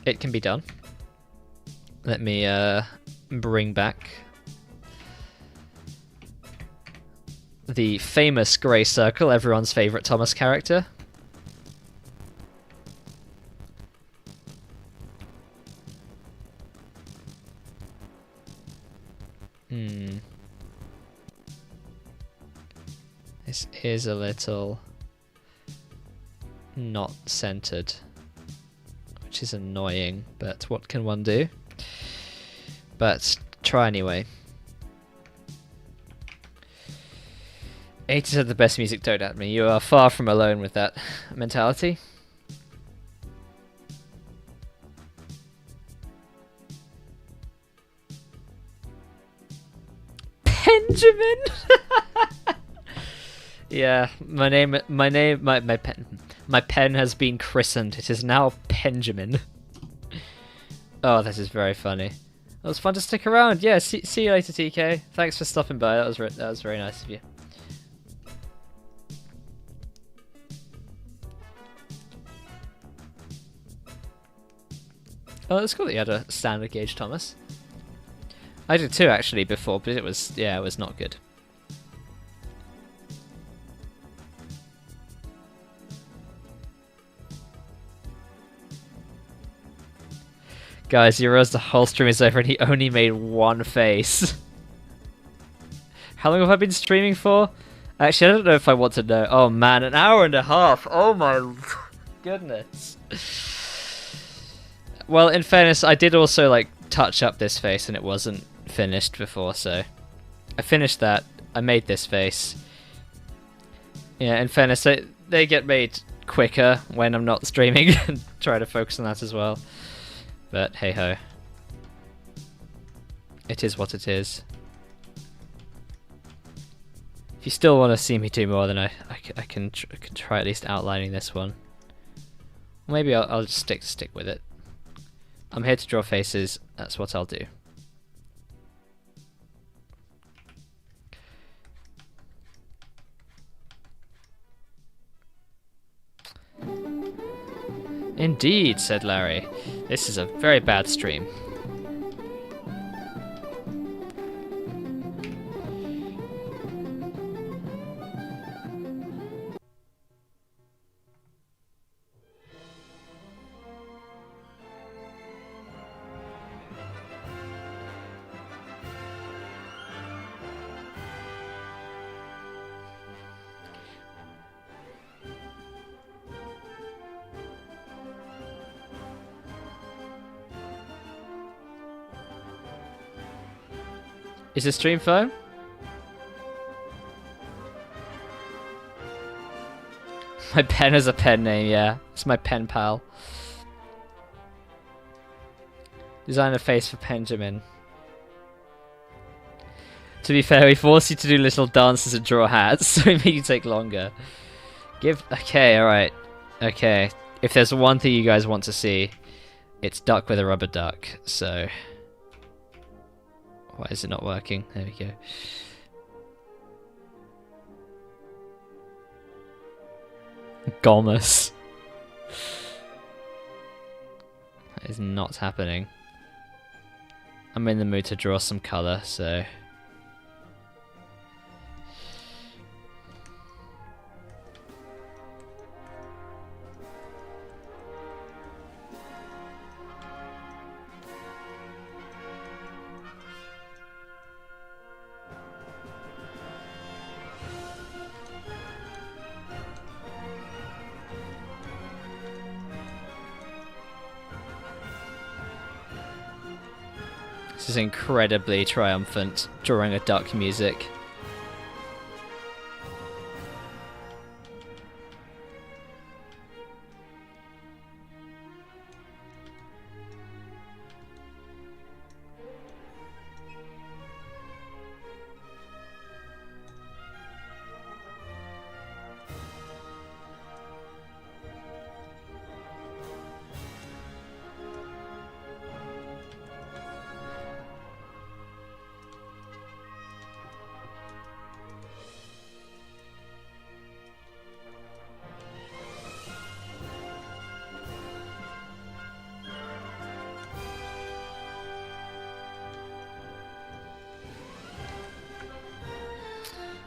it can be done. Let me bring back the famous Grey Circle, everyone's favourite Thomas character. This is a little not centered, which is annoying, but what can one do? But try anyway. 80 said the best music, don't at me. You are far from alone with that mentality. Benjamin. Yeah, my pen has been christened. It is now Benjamin. Oh, that is very funny. It was fun to stick around. Yeah, see you later, TK. Thanks for stopping by. That was very nice of you. Oh, it's cool that you had a standard gauge Thomas. I did too, actually, before, but it was not good. Guys, you realize the whole stream is over and he only made one face. How long have I been streaming for? Actually, I don't know if I want to know. Oh man, an hour and a half. Oh my goodness. Well, in fairness, I did also like touch up this face and it wasn't finished before, so I finished that. I made this face. Yeah, in fairness, they get made quicker when I'm not streaming and try to focus on that as well. But hey ho. It is what it is. If you still want to see me do more, then I can try at least outlining this one. Maybe I'll just stick with it. I'm here to draw faces. That's what I'll do. Indeed, said Larry. This is a very bad stream. Is the stream phone? My pen is a pen name, yeah. It's my pen pal. Design a face for Benjamin. To be fair, we force you to do little dances and draw hats, so it made you take longer. Okay, alright. Okay. If there's one thing you guys want to see, it's duck with a rubber duck, so... Why is it not working? There we go. Gommas. That is not happening. I'm in the mood to draw some colour, so... This is incredibly triumphant, drawing a duck music.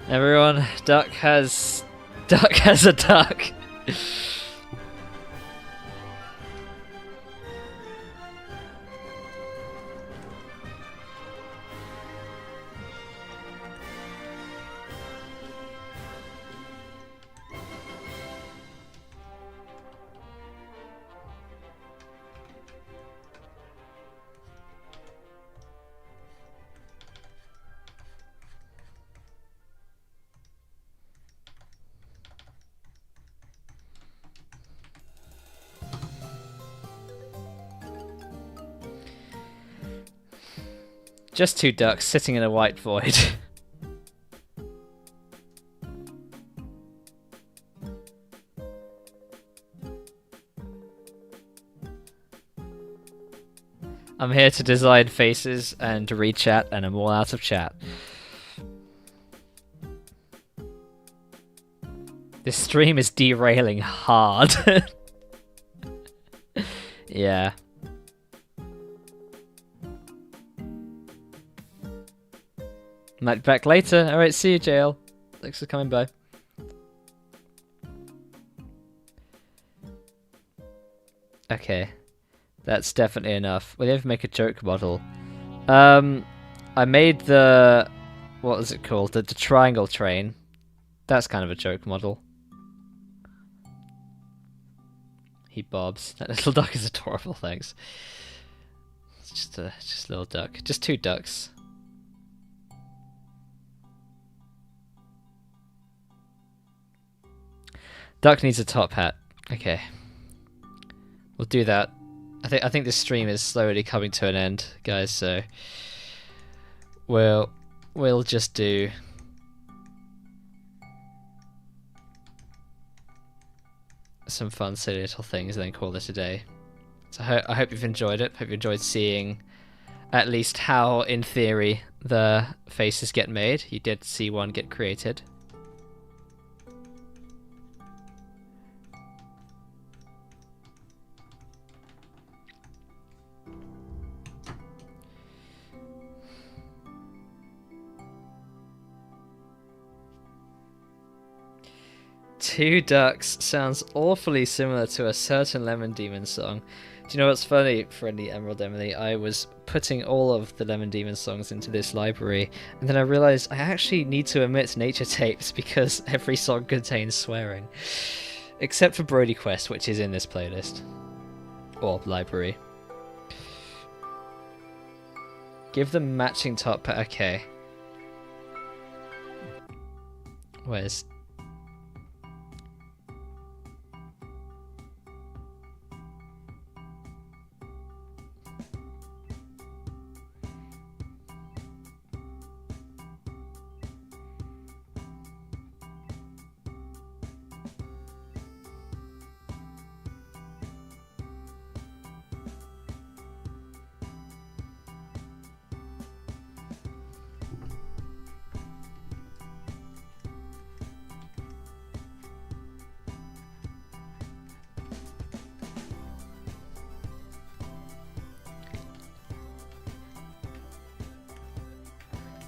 Everyone, duck has a duck. Just two ducks sitting in a white void. I'm here to design faces and to read chat, and I'm all out of chat. This stream is derailing hard. Yeah. Might be back later. Alright, see you, JL. Thanks for coming by. Okay. That's definitely enough. We have to make a joke model. I made the... What was it called? The triangle train. That's kind of a joke model. He bobs. That little duck is adorable, thanks. It's just a little duck. Just two ducks. Duck needs a top hat. Okay. We'll do that. I think this stream is slowly coming to an end, guys, so we'll just do some fun, silly little things, and then call it a day. So I hope you've enjoyed it. Hope you enjoyed seeing at least how, in theory, the faces get made. You did see one get created. Two Ducks sounds awfully similar to a certain Lemon Demon song. Do you know what's funny, friendly Emerald Emily? I was putting all of the Lemon Demon songs into this library, and then I realised I actually need to omit nature tapes because every song contains swearing. Except for Brody Quest, which is in this playlist. Or library. Give them matching top... Okay. Where's...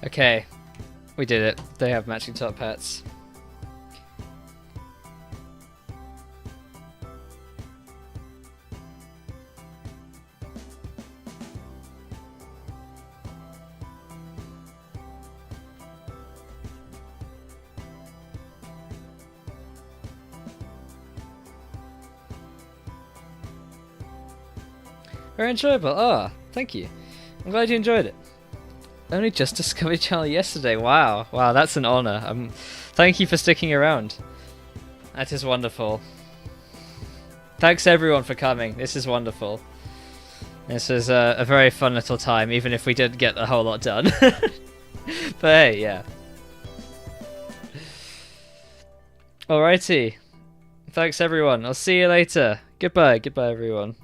Okay, we did it. They have matching top hats. Very enjoyable. Ah, thank you. I'm glad you enjoyed it. Only just discovered channel yesterday. Wow, wow, that's an honor. Thank you for sticking around. That is wonderful. Thanks everyone for coming. This is wonderful. This was a very fun little time, even if we didn't get a whole lot done. But hey, yeah. Alrighty. Thanks everyone. I'll see you later. Goodbye. Goodbye everyone.